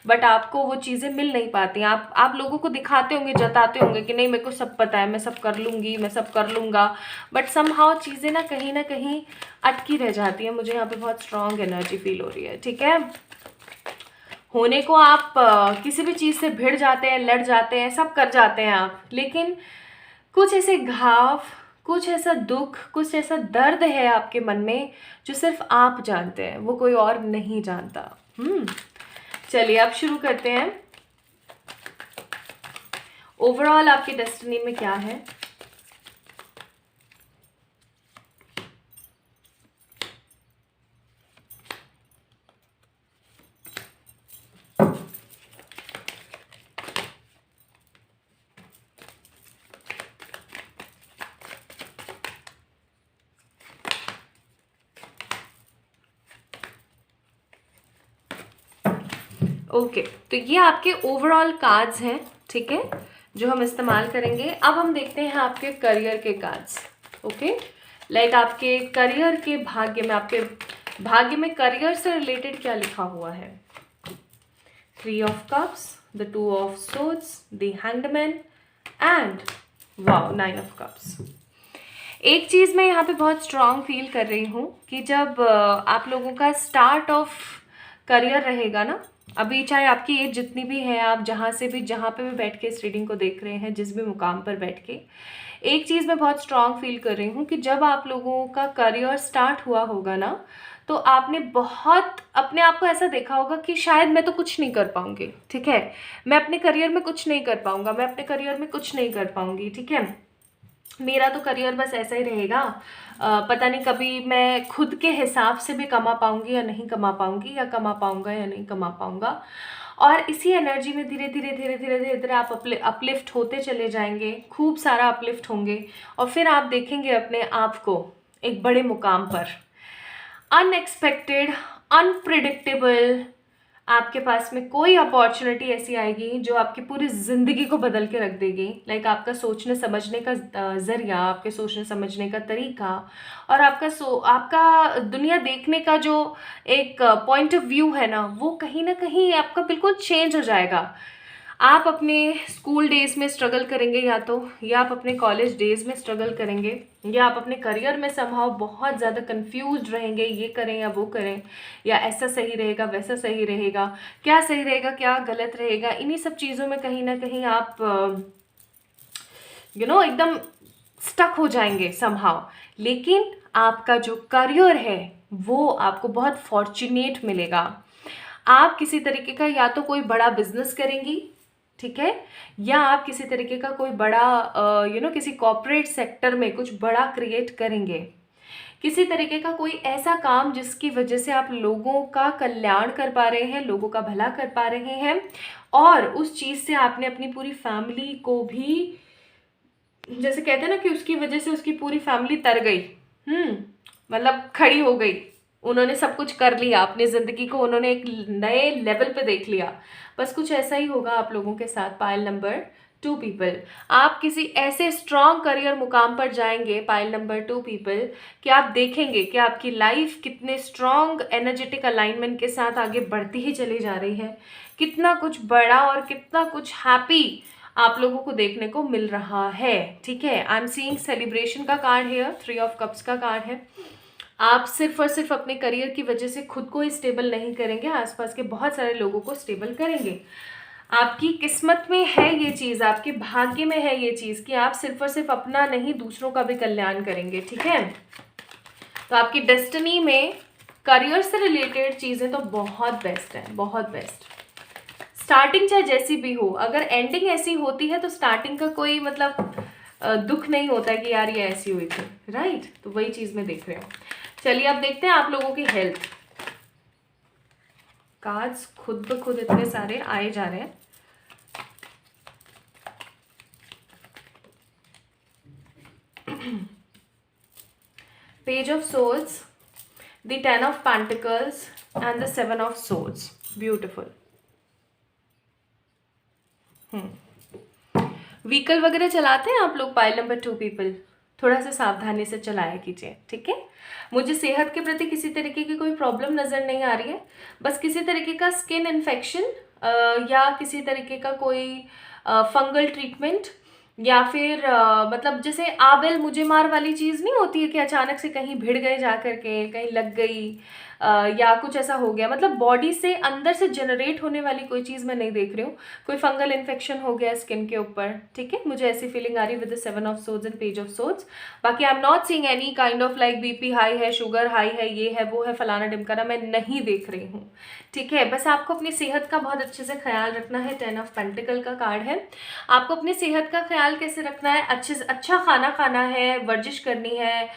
बट आपको वो चीज़ें मिल नहीं पाती। आप लोगों को दिखाते होंगे, जताते होंगे कि नहीं मेरे को सब पता है, मैं सब कर लूँगी, मैं सब कर लूँगा, बट समहाउ चीज़ें ना कहीं अटकी रह जाती हैं। मुझे यहाँ पे बहुत स्ट्रॉन्ग एनर्जी फील हो रही है, ठीक है। होने को आप किसी भी चीज़ से भिड़ जाते हैं, लड़ जाते हैं, सब कर जाते हैं आप, लेकिन कुछ ऐसे घाव, कुछ ऐसा दुख, कुछ ऐसा दर्द है आपके मन में जो सिर्फ आप जानते हैं, वो कोई और नहीं जानता। चलिए अब शुरू करते हैं। ओवरऑल आपकी डेस्टिनी में क्या है? ओके, तो ये आपके ओवरऑल कार्ड्स हैं, ठीक है, जो हम इस्तेमाल करेंगे। अब हम देखते हैं आपके करियर के कार्ड्स। ओके, लाइक आपके करियर के भाग्य में, आपके भाग्य में करियर से रिलेटेड क्या लिखा हुआ है? 3 of cups, the 2 of swords, the hanged man and wow 9 of cups. एक चीज़ मैं यहाँ पे बहुत स्ट्रॉन्ग फील कर रही हूँ कि जब आप लोगों का स्टार्ट ऑफ करियर रहेगा ना, अभी चाहे आपकी एज जितनी भी है, आप जहाँ पे भी बैठ के इस रीडिंग को देख रहे हैं, जिस भी मुकाम पर बैठ के, एक चीज़ मैं बहुत स्ट्रॉन्ग फील कर रही हूँ कि जब आप लोगों का करियर स्टार्ट हुआ होगा ना, तो आपने बहुत अपने आप को ऐसा देखा होगा कि शायद मैं तो कुछ नहीं कर पाऊँगी, ठीक है, मैं अपने करियर में कुछ नहीं कर पाऊँगा, मैं अपने करियर में कुछ नहीं कर पाऊँगी, ठीक है, मेरा तो करियर बस ऐसा ही रहेगा, पता नहीं कभी मैं खुद के हिसाब से भी कमा पाऊंगी या नहीं कमा पाऊंगी, या कमा पाऊंगा या नहीं कमा पाऊंगा। और इसी एनर्जी में धीरे धीरे आप अपलिफ्ट होते चले जाएंगे, खूब सारा अपलिफ्ट होंगे, और फिर आप देखेंगे अपने आप को एक बड़े मुकाम पर, अनएक्सपेक्टेड, अनप्रिडिक्टेबल आपके पास में कोई अपॉर्चुनिटी ऐसी आएगी जो आपकी पूरी ज़िंदगी को बदल के रख देगी। लाइक आपका सोचने समझने का ज़रिया, आपके सोचने समझने का तरीका, और आपका दुनिया देखने का जो एक पॉइंट ऑफ व्यू है ना, वो कहीं ना कहीं आपका बिल्कुल चेंज हो जाएगा। आप अपने स्कूल डेज़ में स्ट्रगल करेंगे या तो, या आप अपने कॉलेज डेज़ में स्ट्रगल करेंगे, या आप अपने करियर में समहाउ बहुत ज़्यादा कंफ्यूज्ड रहेंगे, ये करें या वो करें, या ऐसा सही रहेगा वैसा सही रहेगा, क्या सही रहेगा क्या गलत रहेगा। इन्हीं सब चीज़ों में कहीं ना कहीं आप एकदम स्टक हो जाएंगे समहाउ। लेकिन आपका जो करियर है वो आपको बहुत फॉर्चुनेट मिलेगा। आप किसी तरीके का या तो कोई बड़ा बिजनेस करेंगी, ठीक है, या आप किसी तरीके का कोई बड़ा किसी कॉर्पोरेट सेक्टर में कुछ बड़ा क्रिएट करेंगे। किसी तरीके का कोई ऐसा काम जिसकी वजह से आप लोगों का कल्याण कर पा रहे हैं, लोगों का भला कर पा रहे हैं, और उस चीज़ से आपने अपनी पूरी फैमिली को भी, जैसे कहते हैं ना कि उसकी वजह से उसकी पूरी फैमिली तर गई, मतलब खड़ी हो गई। उन्होंने सब कुछ कर लिया, अपनी ज़िंदगी को उन्होंने एक नए लेवल पे देख लिया। बस कुछ ऐसा ही होगा आप लोगों के साथ। पाइल नंबर 2 पीपल, आप किसी ऐसे स्ट्रॉन्ग करियर मुकाम पर जाएंगे पाइल नंबर 2 पीपल, कि आप देखेंगे कि आपकी लाइफ कितने स्ट्रॉन्ग एनर्जेटिक अलाइनमेंट के साथ आगे बढ़ती ही चली जा रही है। कितना कुछ बड़ा और कितना कुछ हैप्पी आप लोगों को देखने को मिल रहा है। ठीक है, आई एम सीइंग सेलिब्रेशन का कार्ड है, 3 ऑफ कप्स का कार्ड है। आप सिर्फ और सिर्फ अपने करियर की वजह से खुद को ही स्टेबल नहीं करेंगे, आसपास के बहुत सारे लोगों को स्टेबल करेंगे। आपकी किस्मत में है ये चीज़, आपके भाग्य में है ये चीज़ कि आप सिर्फ और सिर्फ अपना नहीं दूसरों का भी कल्याण करेंगे। ठीक है, तो आपकी डेस्टिनी में करियर से रिलेटेड चीज़ें तो बहुत बेस्ट है, बहुत बेस्ट। स्टार्टिंग चाहे जैसी भी हो, अगर एंडिंग ऐसी होती है तो स्टार्टिंग का कोई मतलब दुख नहीं होता है कि यार ये ऐसी हुई थी, राइट। तो वही चीज़ मैं देख रही हूँ। चलिए अब देखते हैं आप लोगों की हेल्थ। कार्ड्स खुद ब खुद इतने सारे आए जा रहे हैं। Page of swords, the 10 of pentacles and the 7 of swords. Beautiful. Vehicle वगैरह चलाते हैं आप लोग पाइल नंबर 2 पीपल, थोड़ा सा सावधानी से चलाया कीजिए। ठीक है, मुझे सेहत के प्रति किसी तरीके की कोई प्रॉब्लम नज़र नहीं आ रही है। बस किसी तरीके का स्किन इन्फेक्शन या किसी तरीके का कोई फंगल ट्रीटमेंट, या फिर मतलब जैसे आबेल मुझे मार वाली चीज़ नहीं होती है कि अचानक से कहीं भिड़ गए, जा करके कहीं लग गई या कुछ ऐसा हो गया। मतलब बॉडी से अंदर से जनरेट होने वाली कोई चीज़ मैं नहीं देख रही हूँ। कोई फंगल इन्फेक्शन हो गया स्किन के ऊपर, ठीक है, मुझे ऐसी फीलिंग आ रही है with the 7 of swords and page of swords. बाकी I am not seeing any kind of like BP high है, शुगर हाई है, ये है वो है, फलाना ढिमकाना मैं नहीं देख रही हूँ। ठीक है, बस आपको अपनी सेहत का बहुत अच्छे से ख्याल रखना है। 10 ऑफ पेंटिकल का कार्ड है। आपको अपनी सेहत का ख्याल कैसे रखना है? अच्छे से अच्छा खाना खाना है, वर्जिश करनी है।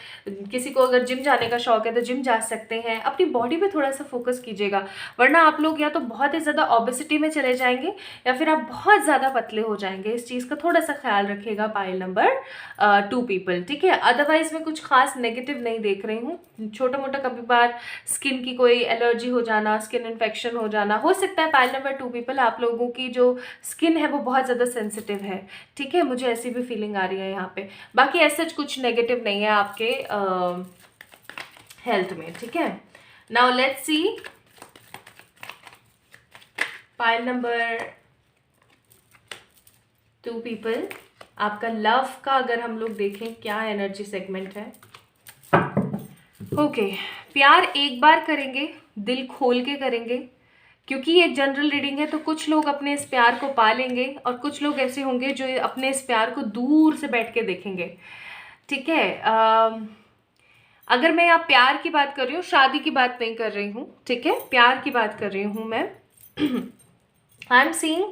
किसी को अगर जिम जाने का शौक है तो जिम जा सकते हैं। अपनी बॉडी पे थोड़ा सा फोकस कीजिएगा, वरना आप लोग या तो बहुत ही ज़्यादा ओबेसिटी में चले जाएंगे या फिर आप बहुत ज़्यादा पतले हो जाएंगे। इस चीज़ का थोड़ा सा ख्याल रखिएगा पाइल नंबर 2 पीपल। ठीक है, अदरवाइज मैं कुछ खास नेगेटिव नहीं देख रही हूँ। छोटा मोटा कभी बार स्किन की कोई एलर्जी हो जाना, स्किन इन्फेक्शन हो जाना हो सकता है। पाइल नंबर 2 पीपल, आप लोगों की जो स्किन है वो बहुत ज़्यादा सेंसिटिव है। ठीक है, मुझे ऐसी भी फीलिंग आ रही है यहाँ पे। बाकी ऐसा कुछ नेगेटिव नहीं है आपके हेल्थ में। ठीक है, now let's C pile number 2 people, आपका लव का अगर हम लोग देखें क्या एनर्जी सेगमेंट है। ओके, प्यार एक बार करेंगे, दिल खोल के करेंगे, क्योंकि ये जनरल रीडिंग है। तो कुछ लोग अपने इस प्यार को पा लेंगे और कुछ लोग ऐसे होंगे जो अपने इस प्यार को दूर से बैठ के देखेंगे। ठीक है, अगर मैं यहाँ प्यार की बात कर रही हूँ, शादी की बात नहीं कर रही हूँ। ठीक है, प्यार की बात कर रही हूँ मैं। आई एम सीइंग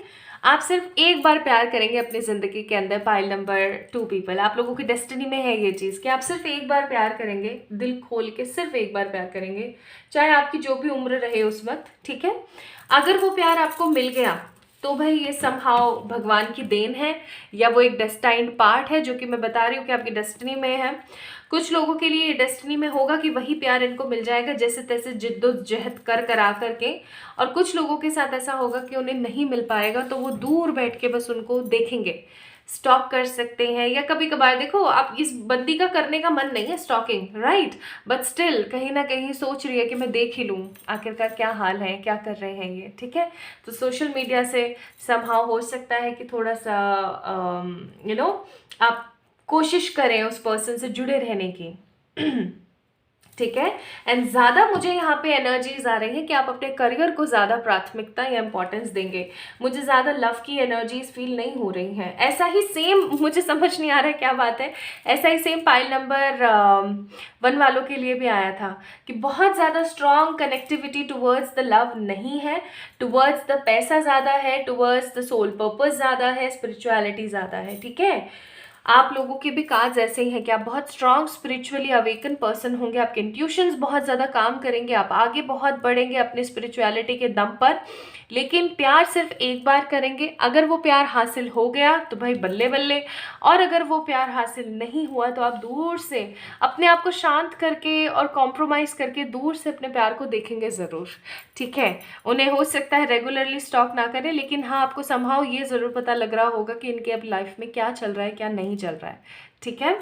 आप सिर्फ एक बार प्यार करेंगे अपनी ज़िंदगी के अंदर। पाइल नंबर 2 पीपल, आप लोगों की डेस्टिनी में है ये चीज़ कि आप सिर्फ एक बार प्यार करेंगे, दिल खोल के सिर्फ एक बार प्यार करेंगे, चाहे आपकी जो भी उम्र रहे उस वक्त। ठीक है, अगर वो प्यार आपको मिल गया तो भाई ये समहाउ भगवान की देन है, या वो एक डेस्टाइन्ड पार्ट है जो कि मैं बता रही हूँ कि आपकी डेस्टिनी में है। कुछ लोगों के लिए डेस्टिनी में होगा कि वही प्यार इनको मिल जाएगा जैसे तैसे जिद्दोजहद कर करा करके, और कुछ लोगों के साथ ऐसा होगा कि उन्हें नहीं मिल पाएगा, तो वो दूर बैठ के बस उनको देखेंगे, स्टॉक कर सकते हैं। या कभी कभार देखो, आप इस बंदी का करने का मन नहीं है स्टॉकिंग, राइट, बट स्टिल कहीं ना कहीं सोच रही है कि मैं देख ही लूँ आखिरकार क्या हाल है, क्या कर रहे हैं ये, ठीक है। तो सोशल मीडिया से समहाउ हो सकता है कि थोड़ा सा आप कोशिश करें उस पर्सन से जुड़े रहने की। ठीक है। एंड ज़्यादा मुझे यहाँ पे एनर्जीज आ रही है कि आप अपने करियर को ज़्यादा प्राथमिकता या इंपॉर्टेंस देंगे। मुझे ज़्यादा लव की एनर्जीज फील नहीं हो रही हैं। ऐसा ही सेम, मुझे समझ नहीं आ रहा है क्या बात है, ऐसा ही सेम पाइल नंबर 1 वालों के लिए भी आया था कि बहुत ज़्यादा strong connectivity towards the love नहीं है, टुवर्ड्स द पैसा ज़्यादा है, टुवर्ड्स द सोल पर्पस ज़्यादा है, स्पिरिचुअलिटी ज़्यादा है, ठीक है। आप लोगों के भी कार्ड्स ऐसे ही हैं कि आप बहुत स्ट्रांग स्पिरिचुअली अवेकन पर्सन होंगे, आपके इंट्यूशंस बहुत ज़्यादा काम करेंगे, आप आगे बहुत बढ़ेंगे अपने स्पिरिचुअलिटी के दम पर, लेकिन प्यार सिर्फ एक बार करेंगे। अगर वो प्यार हासिल हो गया तो भाई बल्ले बल्ले, और अगर वो प्यार हासिल नहीं हुआ तो आप दूर से अपने आप को शांत करके और कॉम्प्रोमाइज़ करके दूर से अपने प्यार को देखेंगे ज़रूर, ठीक है। उन्हें हो सकता है रेगुलरली स्टॉक ना करें, लेकिन हाँ आपको समहाउ ये ज़रूर पता लग रहा होगा कि इनके अब लाइफ में क्या चल रहा है क्या नहीं चल रहा है, ठीक है।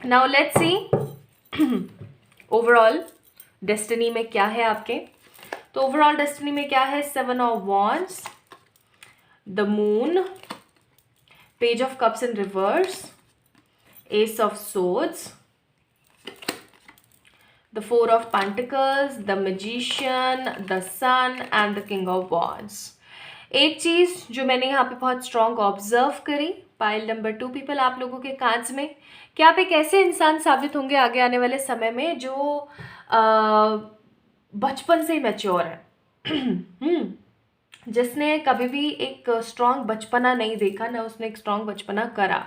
Now let's C overall destiny में क्या है आपके। तो ओवरऑल डेस्टिनी में क्या है, 7 of wands, the moon, page of cups in reverse, S of swords, the four of pentacles, the magician, the sun and the king of wands। एक चीज जो मैंने यहाँ पे बहुत स्ट्रॉन्ग ऑब्जर्व करी पाइल नंबर 2 पीपल आप लोगों के कार्ड्स में, कि आप एक ऐसे इंसान साबित होंगे आगे आने वाले समय में जो बचपन से ही मैच्योर है। जिसने कभी भी एक स्ट्रॉन्ग बचपना नहीं देखा, ना उसने एक स्ट्रॉन्ग बचपना करा।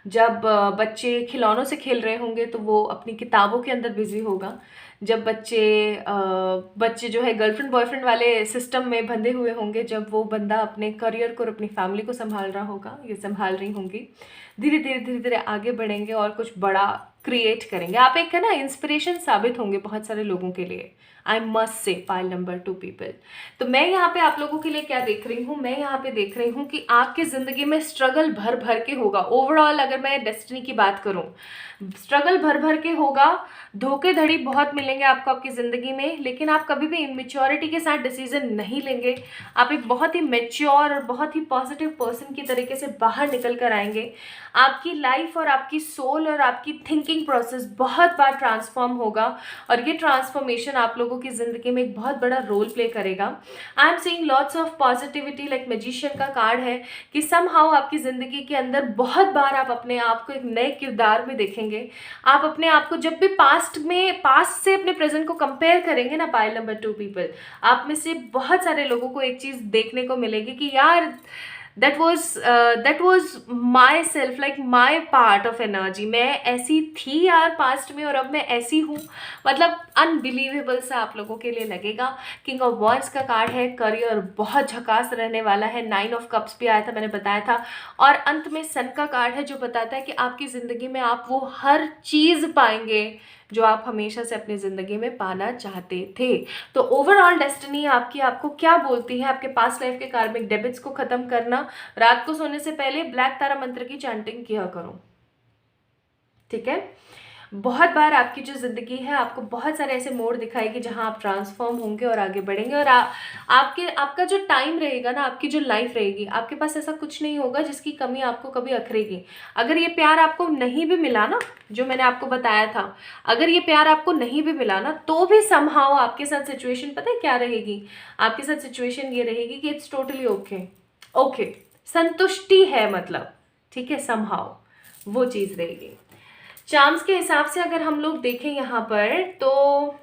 जब बच्चे खिलौनों से खेल रहे होंगे तो वो अपनी किताबों के अंदर बिजी होगा। जब बच्चे जो है गर्लफ्रेंड बॉयफ्रेंड वाले सिस्टम में बंधे हुए होंगे, जब वो बंदा अपने करियर को और अपनी फैमिली को संभाल रहा होगा, ये संभाल रही होंगी, धीरे धीरे धीरे धीरे आगे बढ़ेंगे और कुछ बड़ा क्रिएट करेंगे। आप एक है ना इंस्पिरेशन साबित होंगे बहुत सारे लोगों के लिए। I must say pile number 2 people. तो मैं यहाँ पे आप लोगों के लिए क्या देख रही हूँ, मैं यहाँ पे देख रही हूँ कि आपकी ज़िंदगी में स्ट्रगल भर भर के होगा। ओवरऑल अगर मैं डेस्टिनी की बात करूँ, स्ट्रगल भर भर के होगा, धोखे धड़ी बहुत मिलेंगे आपको आपकी ज़िंदगी में, लेकिन आप कभी भी इमेच्योरिटी के साथ डिसीजन नहीं लेंगे। आप एक बहुत ही मेच्योर और बहुत ही पॉजिटिव पर्सन की तरीके से बाहर निकल कर आएंगे। आपकी लाइफ और आपकी सोल और आपकी थिंकिंग प्रोसेस बहुत बार ट्रांसफॉर्म होगा, और ये ट्रांसफॉर्मेशन आप लोगों की ज़िंदगी में एक बहुत बड़ा रोल प्ले करेगा। आई am seeing lots of positivity, like magician का कार्ड है कि समहाउ आपकी ज़िंदगी के अंदर बहुत बार आप अपने आप को एक नए किरदार में देखेंगे। आप अपने आप को जब भी पास्ट से अपने प्रेजेंट को कंपेयर करेंगे ना पाइल नंबर 2 पीपल, आप में से बहुत सारे लोगों को एक चीज़ देखने को मिलेगी कि यार that was my self, like my part of energy. मैं ऐसी थी यार पास्ट में और अब मैं ऐसी हूँ, मतलब अनबिलीवेबल सा आप लोगों के लिए लगेगा। किंग ऑफ वॉन्ड्स का कार्ड है, करियर बहुत झकास रहने वाला है। 9 ऑफ कप्स भी आया था, मैंने बताया था। और अंत में सन का कार्ड है जो बताता है कि आपकी ज़िंदगी में आप वो हर चीज़ पाएंगे जो आप हमेशा से अपनी ज़िंदगी में पाना चाहते थे। तो ओवरऑल डेस्टिनी आपको क्या बोलती है, आपके पास्ट लाइफ के कार्मिक डेबिट्स को ख़त्म करना। रात को सोने से पहले ब्लैक तारा मंत्र की चैंटिंग किया करो, ठीक है। बहुत बार आपकी जो ज़िंदगी है आपको बहुत सारे ऐसे मोड़ दिखाएगी जहां आप ट्रांसफॉर्म होंगे और आगे बढ़ेंगे। और आपका जो टाइम रहेगा ना, आपकी जो लाइफ रहेगी, आपके पास ऐसा कुछ नहीं होगा जिसकी कमी आपको कभी अखरेगी। अगर ये प्यार आपको नहीं भी मिला ना, जो मैंने आपको बताया था, अगर ये प्यार आपको नहीं भी मिला ना, तो भी समहाउ आपके साथ सिचुएशन पता है क्या रहेगी, आपके साथ सिचुएशन ये रहेगी कि इट्स टोटली ओके, संतुष्टि है, मतलब ठीक है, समहाउ वो चीज़ रहेगी। चार्म्स के हिसाब से अगर हम लोग देखें यहाँ पर, तो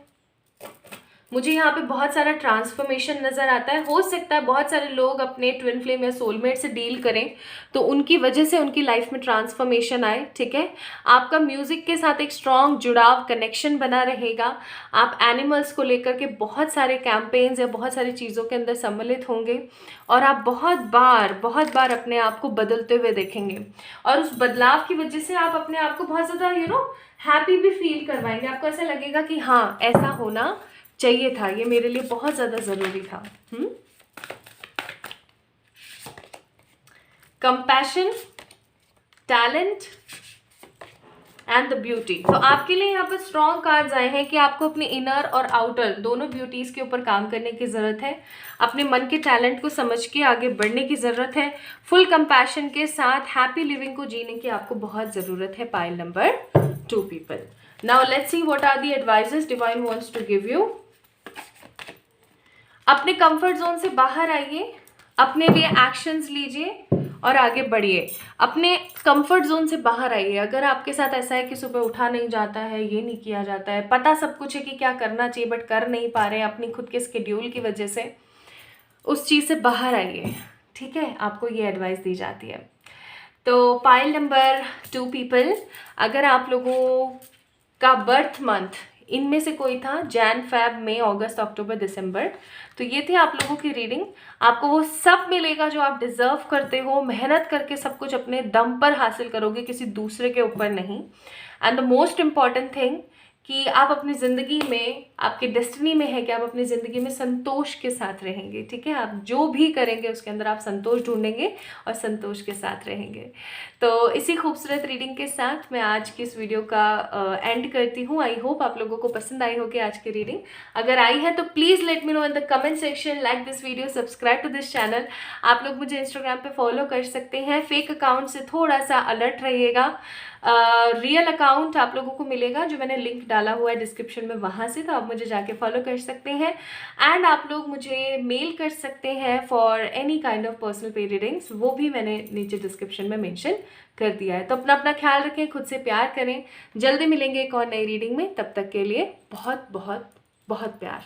मुझे यहाँ पे बहुत सारा ट्रांसफॉर्मेशन नज़र आता है। हो सकता है बहुत सारे लोग अपने ट्विन फ्लेम या सोलमेट से डील करें तो उनकी वजह से उनकी लाइफ में ट्रांसफॉर्मेशन आए, ठीक है। आपका म्यूज़िक के साथ एक स्ट्रॉन्ग जुड़ाव, कनेक्शन बना रहेगा। आप एनिमल्स को लेकर के बहुत सारे कैंपेन्स या बहुत सारी चीज़ों के अंदर सम्मिलित होंगे और आप बहुत बार अपने आप को बदलते हुए देखेंगे और उस बदलाव की वजह से आप अपने आप को बहुत ज़्यादा हैप्पी भी फील करवाएंगे। आपको ऐसा लगेगा कि हाँ, ऐसा होना चाहिए था, ये मेरे लिए बहुत ज़्यादा ज़रूरी था। Compassion, talent and the beauty. तो आपके लिए यहाँ पर स्ट्रॉन्ग कार्ड्स आए हैं कि आपको अपने इनर और आउटर दोनों ब्यूटीज़ के ऊपर काम करने की ज़रूरत है। अपने मन के टैलेंट को समझ के आगे बढ़ने की ज़रूरत है। फुल कंपैशन के साथ हैप्पी लिविंग को जीने की आपको बहुत ज़रूरत है। Pile number 2 people. Now let's see what are the advices divine wants to give you. अपने कंफर्ट जोन से बाहर आइए, अपने लिए एक्शंस लीजिए और आगे बढ़िए। अपने कंफर्ट जोन से बाहर आइए। अगर आपके साथ ऐसा है कि सुबह उठा नहीं जाता है, ये नहीं किया जाता है, पता सब कुछ है कि क्या करना चाहिए बट कर नहीं पा रहे हैं अपनी खुद के स्केड्यूल की वजह से, उस चीज़ से बाहर आइए, ठीक है। आपको ये एडवाइस दी जाती है। तो पाइल नंबर 2 पीपल, अगर आप लोगों का बर्थ मंथ इनमें से कोई था जैन, फेब, मई, अगस्त, अक्टूबर, दिसंबर, तो ये थी आप लोगों की रीडिंग। आपको वो सब मिलेगा जो आप डिज़र्व करते हो। मेहनत करके सब कुछ अपने दम पर हासिल करोगे, किसी दूसरे के ऊपर नहीं। And the most important thing कि आप अपनी ज़िंदगी में, आपकी डेस्टिनी में है कि आप अपनी ज़िंदगी में संतोष के साथ रहेंगे, ठीक है। आप जो भी करेंगे उसके अंदर आप संतोष ढूंढेंगे और संतोष के साथ रहेंगे। तो इसी खूबसूरत रीडिंग के साथ मैं आज की इस वीडियो का एंड करती हूँ। आई होप आप लोगों को पसंद आई होगी आज की रीडिंग। अगर आई है तो please let me know in the comment section. Like this video, subscribe to this channel. आप लोग मुझे इंस्टाग्राम पे फॉलो कर सकते हैं। फेक अकाउंट से थोड़ा सा अलर्ट रहिएगा। रियल अकाउंट आप लोगों को मिलेगा जो मैंने लिंक डाला हुआ है डिस्क्रिप्शन में, वहाँ से, तो आप मुझे जाके फॉलो कर सकते हैं। एंड आप लोग मुझे मेल कर सकते हैं for any kind of personal पे रीडिंग्स, वो भी मैंने नीचे डिस्क्रिप्शन में मेंशन कर दिया है। तो अपना ख्याल रखें, खुद से प्यार करें। जल्दी मिलेंगे एक और नई रीडिंग में, तब तक के लिए बहुत बहुत बहुत प्यार।